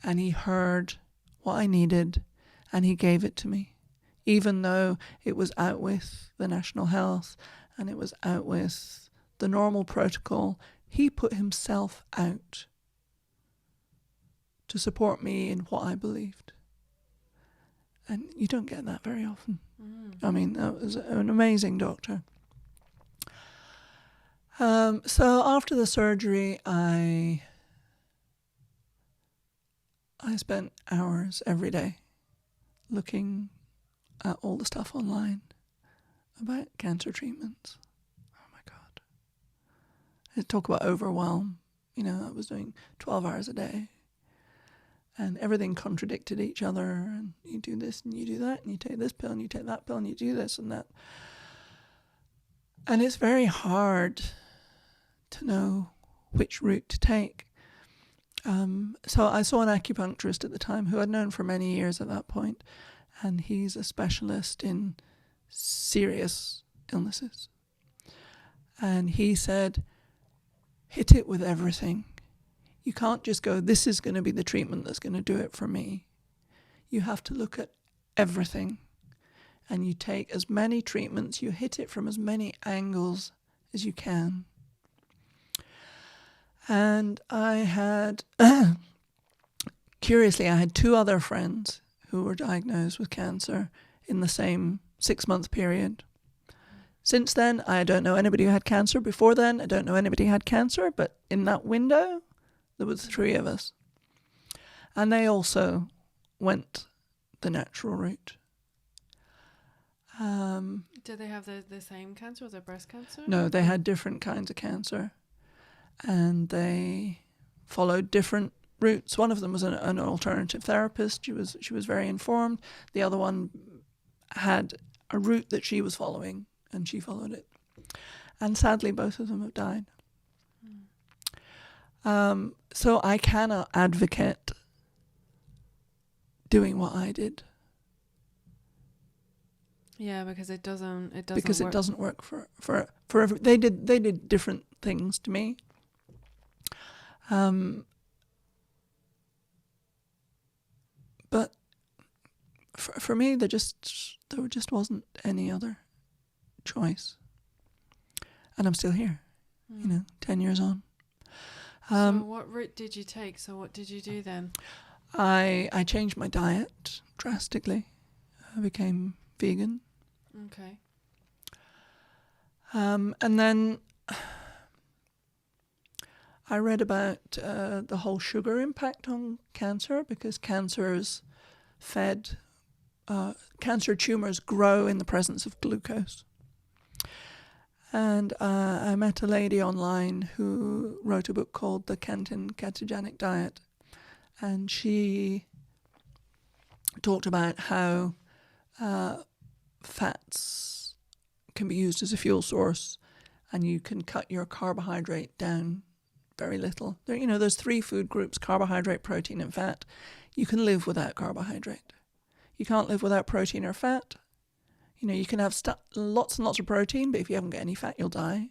and he heard what I needed and he gave it to me, even though it was out with the National Health and it was out with the normal protocol. He put himself out to support me in what I believed. And you don't get that very often. I mean, that was an amazing doctor. So after the surgery, I spent hours every day looking at all the stuff online about cancer treatments. Oh my God. I talk about overwhelm. I was doing 12 hours a day. And everything contradicted each other, and you do this and you do that, and you take this pill and you take that pill and you do this and that. And it's very hard to know which route to take. So I saw an acupuncturist at the time who I'd known for many years at that point, and he's a specialist in serious illnesses. And he said, hit it with everything. You can't just go, this is going to be the treatment that's going to do it for me. You have to look at everything. And you take as many treatments, you hit it from as many angles as you can. And I had, curiously, I had 2 other friends who were diagnosed with cancer in the same 6-month period. Since then, I don't know anybody who had cancer. Before then, I don't know anybody who had cancer. But in that window, there was 3 of us. And they also went the natural route. Did they have the same cancer? Was it breast cancer? No, they had different kinds of cancer. And they followed different routes. One of them was an alternative therapist. She was very informed. The other one had a route that she was following, and she followed it. And sadly, both of them have died. So I cannot advocate doing what I did. Yeah, because it doesn't Because work. it doesn't work for every, they did different things to me. But for me, there just wasn't any other choice. And I'm still here, 10 years on. So what route did you take? So what did you do then? I changed my diet drastically. I became vegan. Okay. And then I read about the whole sugar impact on cancer, because cancer tumors grow in the presence of glucose. And I met a lady online who wrote a book called The Canton Ketogenic Diet. And she talked about how fats can be used as a fuel source, and you can cut your carbohydrate down very little. There's 3 food groups: carbohydrate, protein, and fat. You can live without carbohydrate. You can't live without protein or fat. You can have lots and lots of protein, but if you haven't got any fat, you'll die.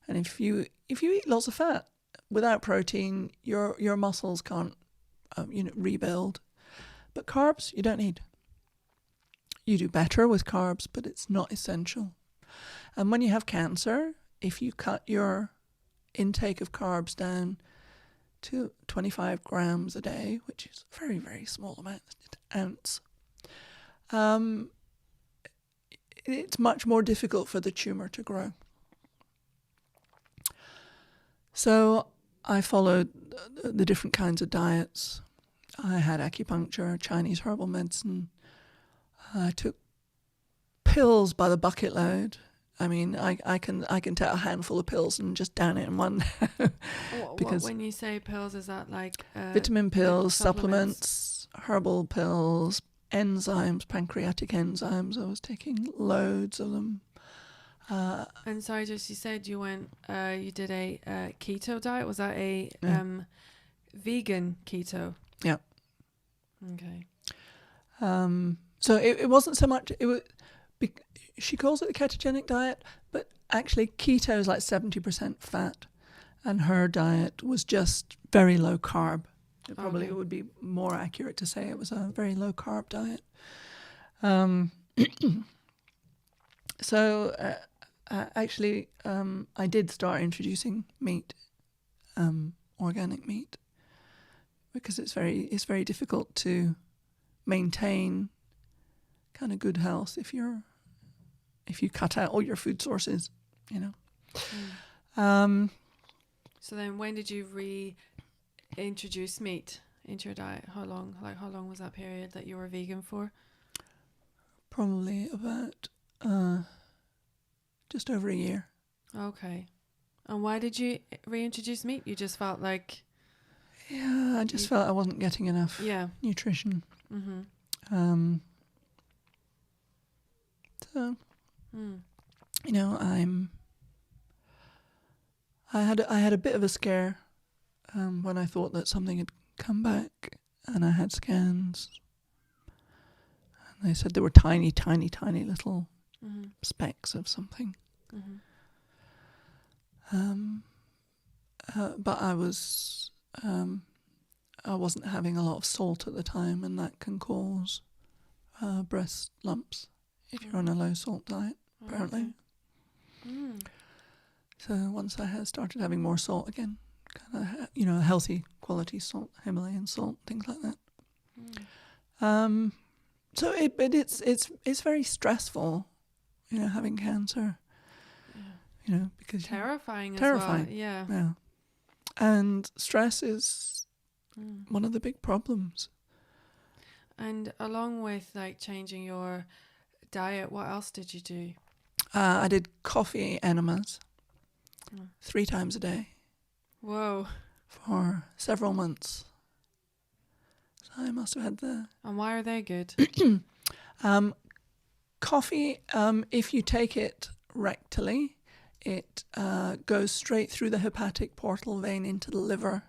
And if you eat lots of fat without protein, your muscles can't rebuild. But carbs, you don't need. You do better with carbs, but it's not essential. And when you have cancer, if you cut your intake of carbs down to 25 grams a day, which is a very, very small amount, an ounce, it's much more difficult for the tumor to grow. So I followed the different kinds of diets. I had acupuncture, Chinese herbal medicine. I took pills by the bucket load. I mean, I can take a handful of pills and just down it in one. Because when you say pills, is that like vitamin pills, supplements, herbal pills, enzymes, pancreatic enzymes? I was taking loads of them. And sorry, you said you went, you did a keto diet. Was that a vegan keto? Yeah. Okay. So it wasn't so much. She calls it the ketogenic diet, but actually keto is like 70% fat, and her diet was just very low carb. It would be more accurate to say it was a very low carb diet. So actually, I did start introducing meat, organic meat, because it's very difficult to maintain kind of good health if you cut out all your food sources, So then when did you reintroduce meat into your diet? How long was that period that you were vegan for? Probably about just over a year. Okay. And why did you reintroduce meat? You just felt like... Yeah, I just felt I wasn't getting enough nutrition. Mm-hmm. So, I had a bit of a scare when I thought that something had come back, and I had scans, and they said there were tiny, tiny, tiny little specks of something. But I wasn't having a lot of salt at the time, and that can cause breast lumps if you're on a low salt diet, apparently. So once I had started having more salt again, kind of, healthy quality salt, Himalayan salt, things like that. So it's very stressful, having cancer. Because terrifying as terrifying. well. Yeah. Yeah. And stress is one of the big problems. And along with like changing your diet, what else did you do? I did coffee enemas 3 times a day. Whoa. For several months. So I must have had the... And why are they good? Coffee, if you take it rectally, it goes straight through the hepatic portal vein into the liver,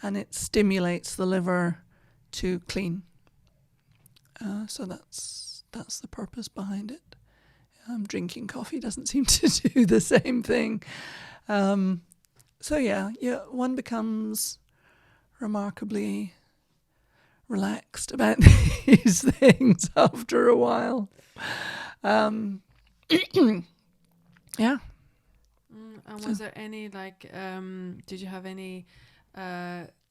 and it stimulates the liver to clean. So that's the purpose behind it. Drinking coffee doesn't seem to do the same thing. So yeah, one becomes remarkably relaxed about these things after a while. Yeah. And was there any did you have any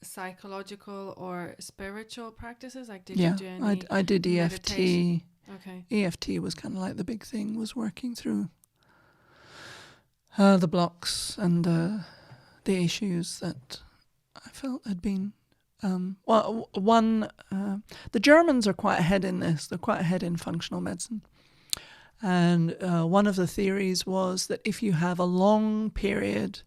psychological or spiritual practices? Like, did you do any? I did EFT. Meditation? Okay. EFT was kind of like the big thing, was working through the blocks and the issues that I felt had been. The Germans are quite ahead in this. They're quite ahead in functional medicine. And one of the theories was that if you have a long period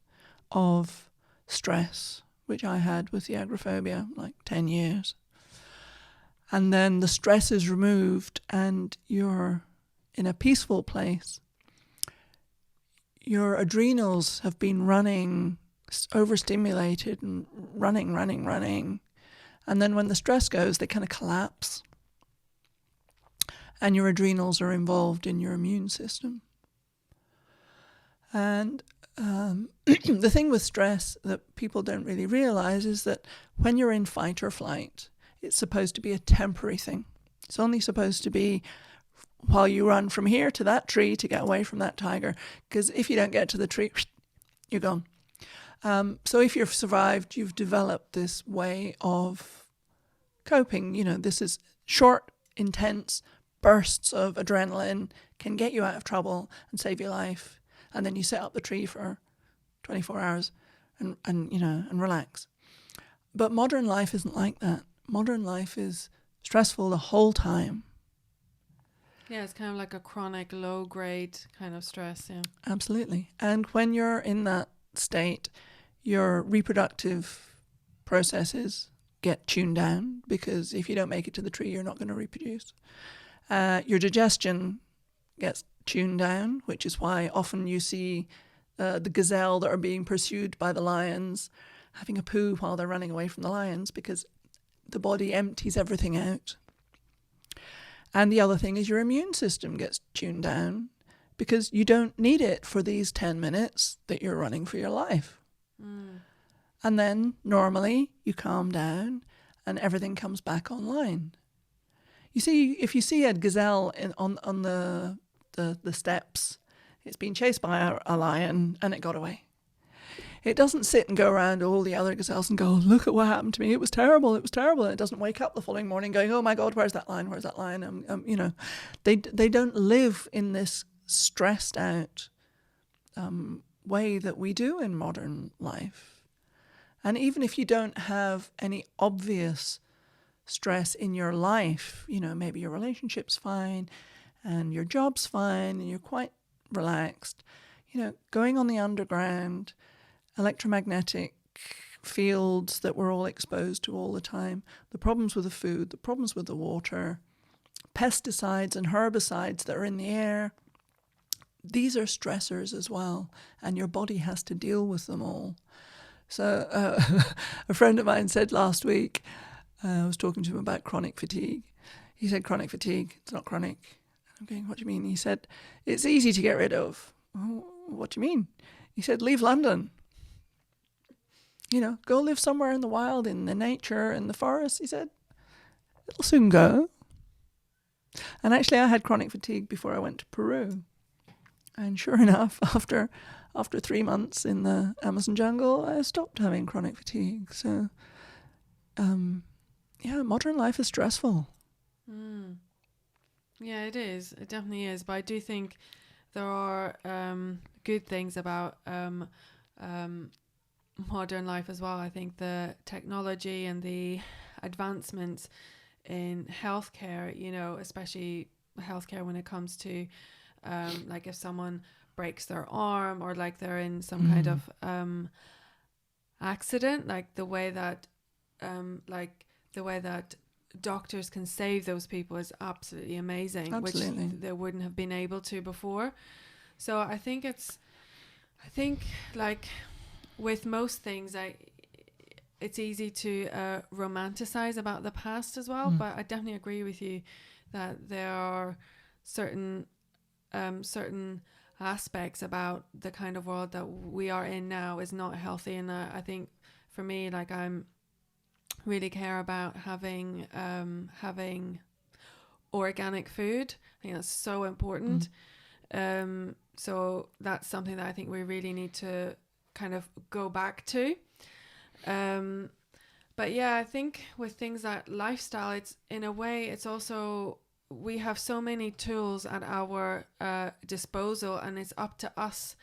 of stress, which I had with the agoraphobia, like 10 years, and then the stress is removed and you're in a peaceful place, your adrenals have been running, overstimulated and running. And then when the stress goes, they kind of collapse. And your adrenals are involved in your immune system. And the thing with stress that people don't really realize is that when you're in fight or flight, it's supposed to be a temporary thing. It's only supposed to be while you run from here to that tree to get away from that tiger. Because if you don't get to the tree, you're gone. So if you've survived, you've developed this way of coping. This is short, intense bursts of adrenaline can get you out of trouble and save your life, and then you set up the tree for 24 hours and relax. But modern life isn't like that. Modern life is stressful the whole time. Yeah, it's kind of like a chronic low grade kind of stress. Yeah, absolutely. And when you're in that state, your reproductive processes get tuned down, because if you don't make it to the tree, you're not going to reproduce. Your digestion gets tuned down, which is why often you see the gazelle that are being pursued by the lions having a poo while they're running away from the lions, because the body empties everything out. And the other thing is your immune system gets tuned down, because you don't need it for these 10 minutes that you're running for your life. And then normally you calm down and everything comes back online. You see, if you see a gazelle on the steppes, it's been chased by a lion and it got away. It doesn't sit and go around all the other gazelles and go, look at what happened to me. It was terrible. And it doesn't wake up the following morning going, oh my God, where's that lion? Where's that lion? They don't live in this stressed out way that we do in modern life. And even if you don't have any obvious stress in your life, maybe your relationship's fine and your job's fine and you're quite relaxed, going on the underground, electromagnetic fields that we're all exposed to all the time, the problems with the food, the problems with the water, pesticides and herbicides that are in the air, these are stressors as well, and your body has to deal with them all. So a friend of mine said last week, I was talking to him about chronic fatigue. He said, chronic fatigue, it's not chronic. I'm going, what do you mean? He said, it's easy to get rid of. Oh, what do you mean? He said, leave London. Go live somewhere in the wild, in the nature, in the forest. He said, it'll soon go. And actually, I had chronic fatigue before I went to Peru. And sure enough, after 3 months in the Amazon jungle, I stopped having chronic fatigue. So, modern life is stressful. Yeah, it is. It definitely is. But I do think there are good things about modern life as well. I think the technology and the advancements in healthcare, especially healthcare when it comes to like if someone breaks their arm or like they're in some kind of accident, like the way that doctors can save those people is absolutely amazing. Absolutely. Which they wouldn't have been able to before. So I think like with most things, it's easy to romanticize about the past as well, but I definitely agree with you that there are certain aspects about the kind of world that we are in now is not healthy. And I think for me, like I'm really care about having organic food. I think that's so important. So that's something that I think we really need to kind of go back to. But yeah, I think with things like lifestyle, it's in a way, it's also, we have so many tools at our disposal, and it's up to us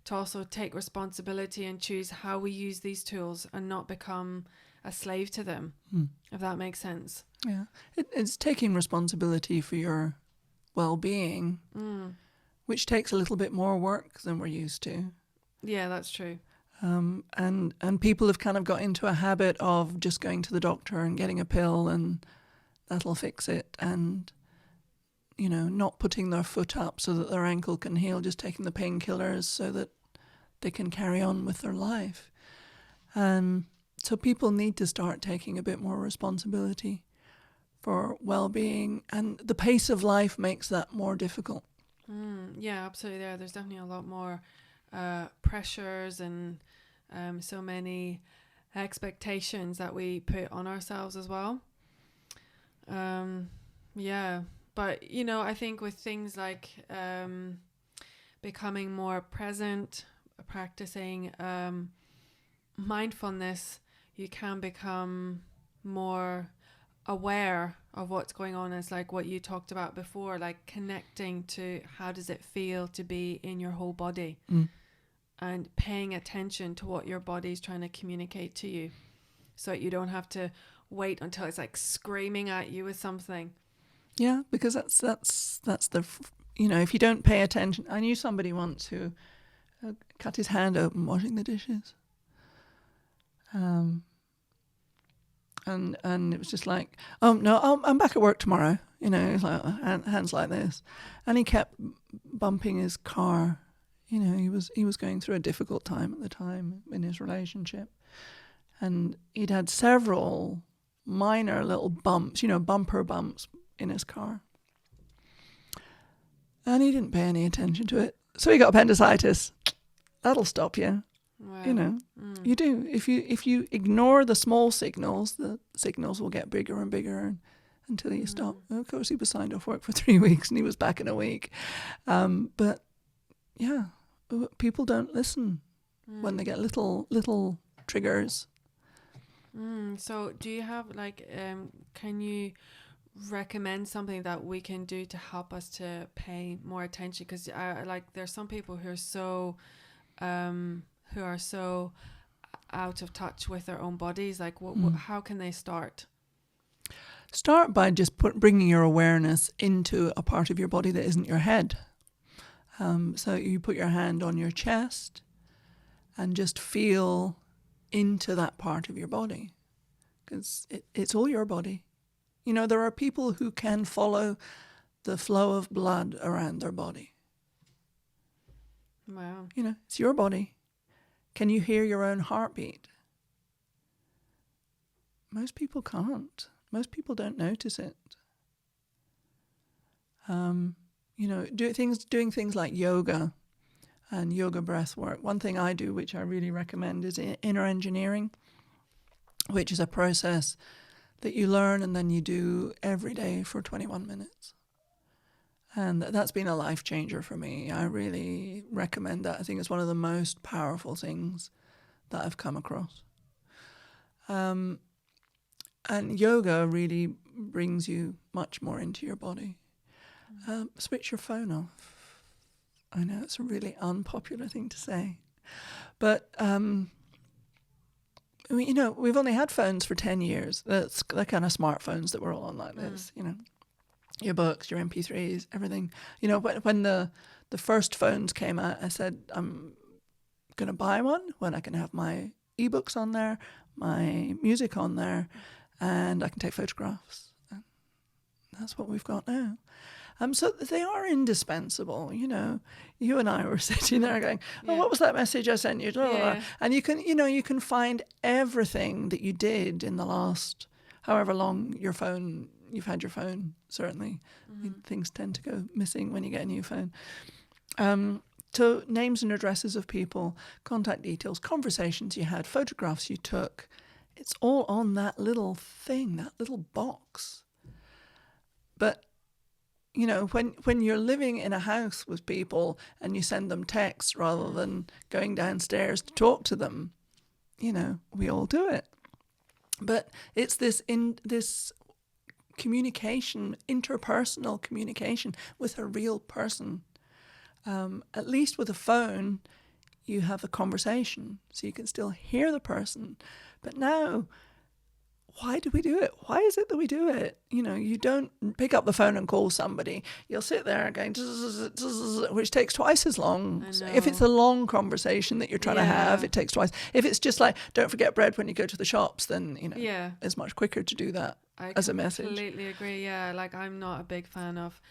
to also take responsibility and choose how we use these tools and not become a slave to them, if that makes sense. Yeah, it's taking responsibility for your well-being, which takes a little bit more work than we're used to. Yeah, that's true. And people have kind of got into a habit of just going to the doctor and getting a pill and that'll fix it, and not putting their foot up so that their ankle can heal, just taking the painkillers so that they can carry on with their life. And so people need to start taking a bit more responsibility for well-being, and the pace of life makes that more difficult. Yeah, absolutely. There's definitely a lot more pressures and so many expectations that we put on ourselves as well. Yeah, but I think with things like becoming more present, practicing mindfulness, you can become more aware of what's going on. It's like what you talked about before, like connecting to how does it feel to be in your whole body, and paying attention to what your body's trying to communicate to you, so that you don't have to wait until it's like screaming at you with something. Yeah, because that's the if you don't pay attention. I knew somebody once who cut his hand open washing the dishes. And it was just like, oh no, I'm back at work tomorrow. He's like hands like this, and he kept bumping his car. He was going through a difficult time at the time in his relationship, and he'd had several minor little bumps, bumper bumps in his car, and he didn't pay any attention to it. So he got appendicitis. That'll stop you. Wow. You do. If you ignore the small signals, the signals will get bigger and bigger until you stop. And of course, he was signed off work for 3 weeks, and he was back in a week. But yeah, people don't listen when they get little triggers. So, do you have can you recommend something that we can do to help us to pay more attention? Because there's some people who are so out of touch with their own bodies. Like, how can they start? Start by just bringing your awareness into a part of your body that isn't your head. So you put your hand on your chest and just feel into that part of your body, because it's all your body. There are people who can follow the flow of blood around their body. Wow. You know, it's your body. Can you hear your own heartbeat? Most people can't. Most people don't notice it. You know, doing things like yoga and yoga breath work. One thing I do, which I really recommend, is inner engineering, which is a process that you learn and then you do every day for 21 minutes. And that's been a life changer for me. I really recommend that. I think it's one of the most powerful things that I've come across. And yoga really brings you much more into your body. Switch your phone off. I know it's a really unpopular thing to say. But, I mean, you know, we've only had phones for 10 years. They're kind of smartphones that were all on like this, you know. Your books, your MP3s, everything. You know, when the first phones came out, I said, I'm going to buy one when I can have my ebooks on there, my music on there, and I can take photographs. And that's what we've got now. So they are indispensable, you know. You and I were sitting there going, oh, what was that message I sent you? Yeah. And you can find everything that you did in the last however long you've had your phone, certainly. I mean, things tend to go missing when you get a new phone. So names and addresses of people, contact details, conversations you had, photographs you took. It's all on that little thing, that little box. But you know, when you're living in a house with people and you send them texts rather than going downstairs to talk to them, you know, we all do it. But it's this communication, interpersonal communication with a real person. At least with a phone, you have a conversation, so you can still hear the person. But now, why do we do it? Why is it that we do it? You know, you don't pick up the phone and call somebody. You'll sit there going, which takes twice as long. So if it's a long conversation that you're trying to have, it takes twice. If it's just like, don't forget bread when you go to the shops, then, you know, it's much quicker to do that as a message. I completely agree, yeah. Like, I'm not a big fan of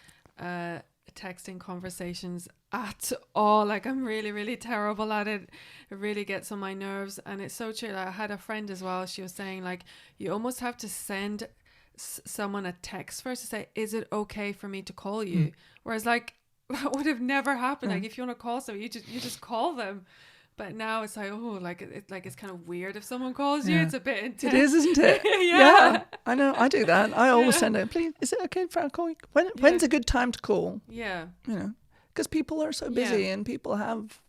texting conversations at all. Like, I'm really, really terrible at it. It really gets on my nerves, and it's so true. Like, I had a friend as well. She was saying, like, you almost have to send someone a text first to say, is it okay for me to call you? Whereas, like, that would have never happened. Like, if you want to call someone, you just call them. But now it's like, oh, like it's kind of weird if someone calls you. It's a bit intense. It is, isn't it? Yeah, I know. I do that. I always send it. Please, is it okay if I call you? When's a good time to call? Yeah, you know, because people are so busy and people have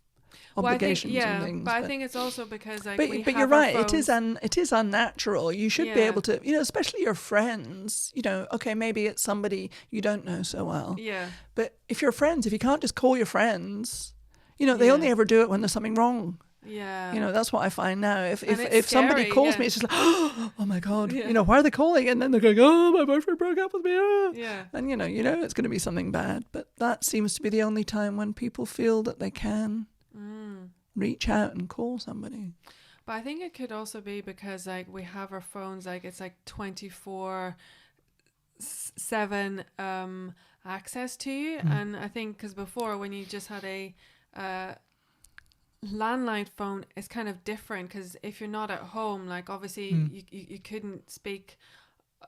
obligations and things. But I think it's also because like. But you're right. It is unnatural. You should be able to, you know, especially your friends. You know, okay, maybe it's somebody you don't know so well. Yeah. But if you're friends, if you can't just call your friends. You know, they only ever do it when there's something wrong. Yeah. You know, that's what I find now. If somebody calls me, it's just like, oh my God, you know, why are they calling? And then they're going, oh, my boyfriend broke up with me. Oh. Yeah. And, you know, it's going to be something bad. But that seems to be the only time when people feel that they can reach out and call somebody. But I think it could also be because, like, we have our phones, like, it's like 24/7 access to you. And I think because before, when you just had a landline phone, is kind of different because if you're not at home, like obviously you couldn't speak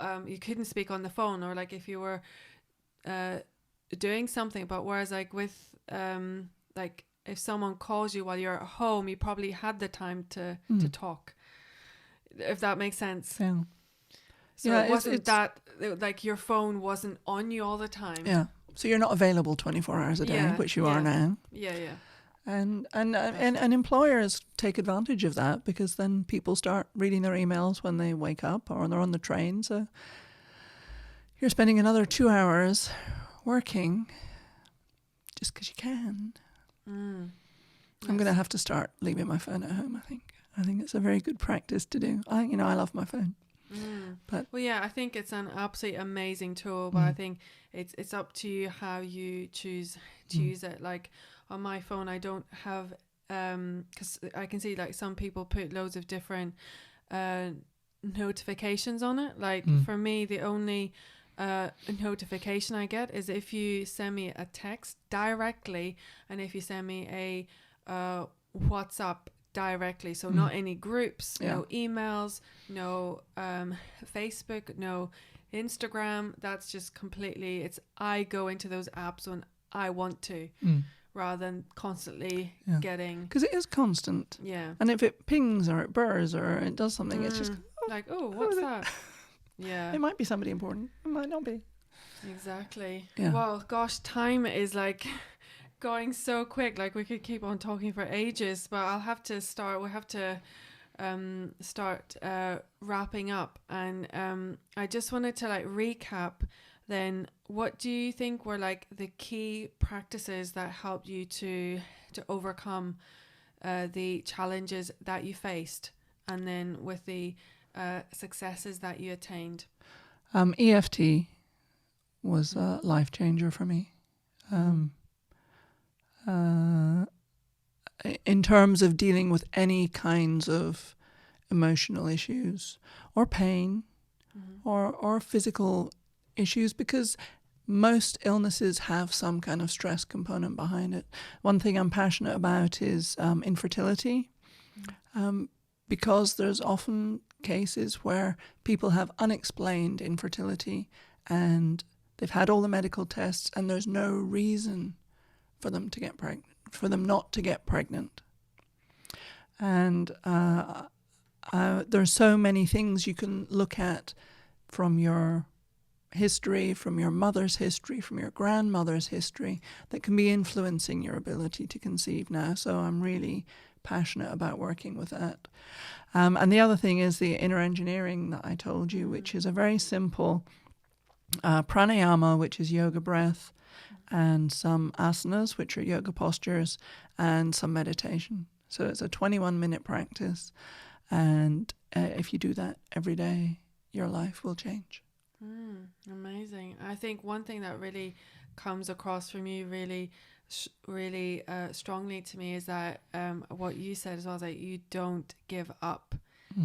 on the phone, or like if you were doing something. But whereas like with like if someone calls you while you're at home, you probably had the time to talk, if that makes sense. So it wasn't that like your phone wasn't on you all the time. So you're not available 24 hours a day, which you are now. Yeah. And employers take advantage of that because then people start reading their emails when they wake up or they're on the train. So you're spending another 2 hours working just because you can. I'm going to have to start leaving my phone at home, I think. I think it's a very good practice to do. I love my phone. But I think it's an absolutely amazing tool, but I think it's up to you how you choose to use it. Like on my phone, I don't have because I can see like some people put loads of different notifications on it. Like for me, the only notification I get is if you send me a text directly, and if you send me a WhatsApp directly, so not any groups, no emails, no Facebook, no Instagram. That's just completely, it's I go into those apps when I want to, rather than constantly getting, because it is constant. And if it pings or it burrs or it does something, it's just like, oh, what's that? It might be somebody important, it might not be. Exactly. Well, gosh, time is like going so quick. Like we could keep on talking for ages, but I'll have to start. We have to start wrapping up. And I just wanted to like recap. Then, what do you think were like the key practices that helped you to overcome the challenges that you faced, and then with the successes that you attained? EFT was a life changer for me. In terms of dealing with any kinds of emotional issues or pain or physical issues, because most illnesses have some kind of stress component behind it. One thing I'm passionate about is infertility, because there's often cases where people have unexplained infertility and they've had all the medical tests and there's no reason for them to get pregnant, for them not to get pregnant. And there's so many things you can look at from your history, from your mother's history, from your grandmother's history, that can be influencing your ability to conceive now. So I'm really passionate about working with that. And the other thing is the inner engineering that I told you, which is a very simple pranayama, which is yoga breath, and some asanas, which are yoga postures, and some meditation. So it's a 21-minute practice. And if you do that every day, your life will change. Amazing. I think one thing that really comes across from you really strongly to me is that what you said as well, is that you don't give up.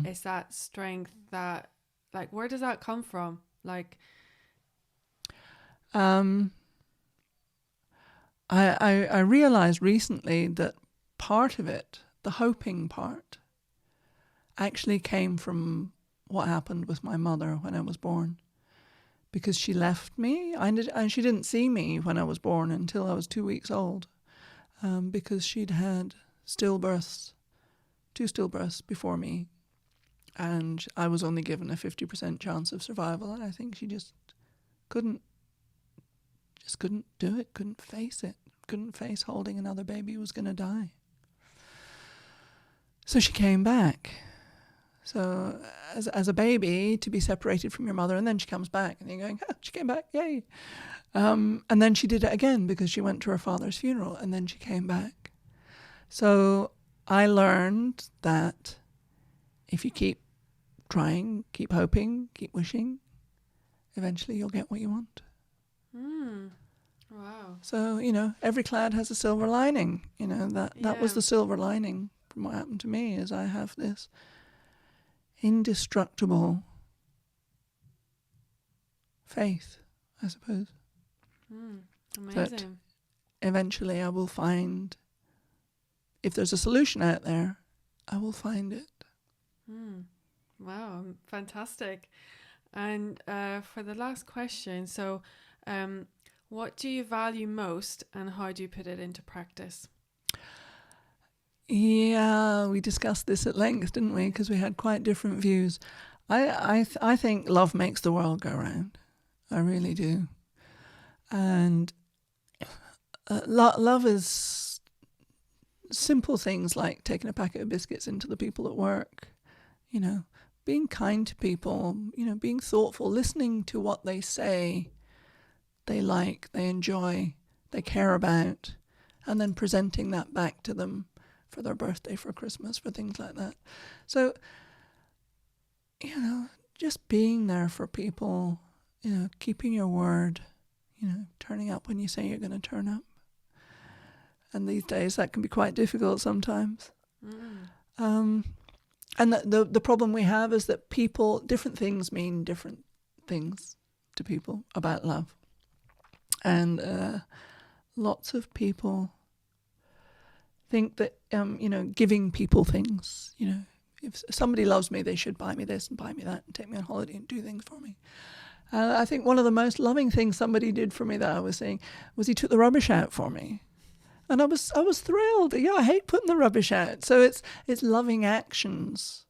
It's that strength that, like, where does that come from? Like, I realized recently that part of it, the hoping part, actually came from what happened with my mother when I was born. Because she left me, and she didn't see me when I was born until I was 2 weeks old, because she'd had stillbirths, 2 stillbirths before me, and I was only given a 50% chance of survival. And I think she just couldn't do it, couldn't face it, couldn't face holding another baby who was going to die. So she came back. So as a baby, to be separated from your mother, and then she comes back, and you're going, she came back, yay. And then she did it again because she went to her father's funeral, and then she came back. So I learned that if you keep trying, keep hoping, keep wishing, eventually you'll get what you want. Wow. So, every cloud has a silver lining. That was the silver lining from what happened to me, is I have this indestructible faith, I suppose. Amazing. That eventually I will find, if there's a solution out there, I will find it. Wow, fantastic. And for the last question, so what do you value most, and how do you put it into practice? Yeah, we discussed this at length, didn't we? Because we had quite different views. I think love makes the world go round. I really do. And love is simple things like taking a packet of biscuits into the people at work, being kind to people, being thoughtful, listening to what they say, they like, they enjoy, they care about, and then presenting that back to them for their birthday, for Christmas, for things like that. So, just being there for people, keeping your word, turning up when you say you're going to turn up. And these days that can be quite difficult sometimes. And the problem we have is that different things mean different things to people about love. And lots of people think that, giving people things, if somebody loves me, they should buy me this and buy me that and take me on holiday and do things for me. I think one of the most loving things somebody did for me that I was saying was he took the rubbish out for me. And I was thrilled. Yeah, I hate putting the rubbish out. So it's loving actions.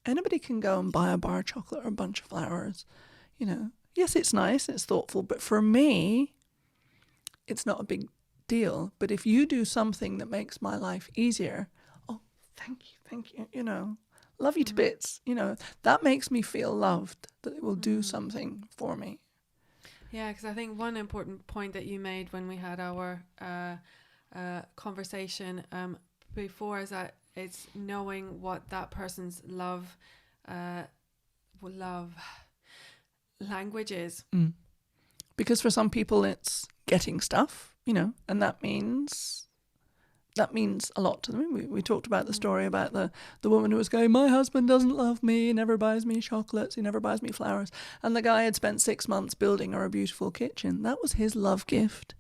Anybody can go and buy a bar of chocolate or a bunch of flowers. Yes, it's nice, it's thoughtful, but for me, it's not a big deal. But if you do something that makes my life easier, oh, thank you, love you to bits. That makes me feel loved, that it will do something for me. Yeah, because I think one important point that you made when we had our conversation before is that it's knowing what that person's love language is. Because for some people it's getting stuff, and that means a lot to them. We talked about the story about the woman who was going, my husband doesn't love me, he never buys me chocolates, he never buys me flowers. And the guy had spent 6 months building her a beautiful kitchen. That was his love gift.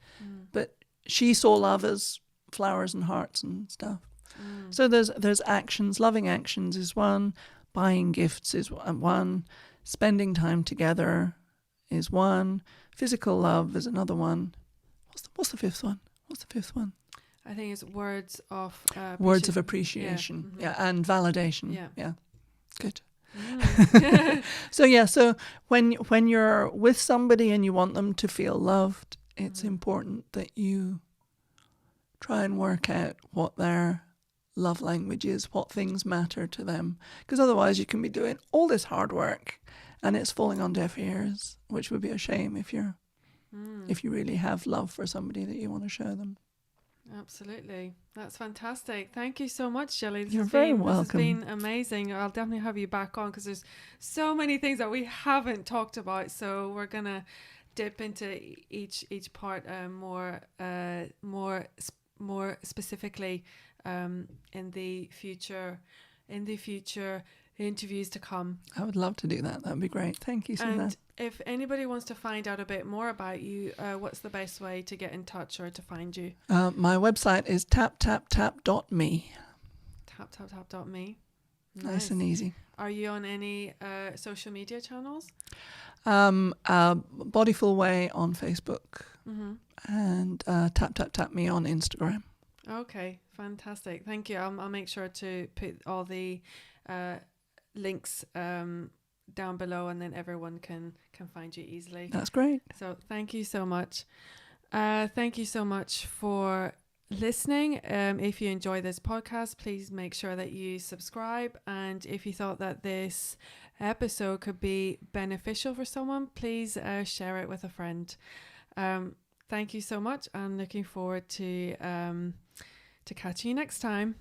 But she saw love as flowers and hearts and stuff. So there's actions. Loving actions is one. Buying gifts is one. Spending time together is one. Physical love is another one. What's the fifth one? I think it's words of appreciation. Yeah, and validation. Yeah. Good. Mm. So when you're with somebody and you want them to feel loved, it's important that you try and work out what their love language is, what things matter to them, because otherwise you can be doing all this hard work and it's falling on deaf ears, which would be a shame if you really have love for somebody that you want to show them. Absolutely. That's fantastic. Thank you so much, Gilli. You're very welcome. This has been amazing. I'll definitely have you back on because there's so many things that we haven't talked about. So we're going to dip into each part more specifically in the future interviews to come. I would love to do that. That'd be great. Thank you so much. And if anybody wants to find out a bit more about you, what's the best way to get in touch or to find you? My website is taptaptap.me. Taptaptap.me. Nice and easy. Are you on any social media channels? Bodyful Way on Facebook, and Tap Me on Instagram. Okay, fantastic. Thank you. I'll make sure to put all the links down below, and then everyone can find you easily. That's great. So thank you so much. Thank you so much for listening. If you enjoy this podcast, please make sure that you subscribe, and if you thought that this episode could be beneficial for someone, please share it with a friend. Thank you so much. I'm looking forward to catching you next time.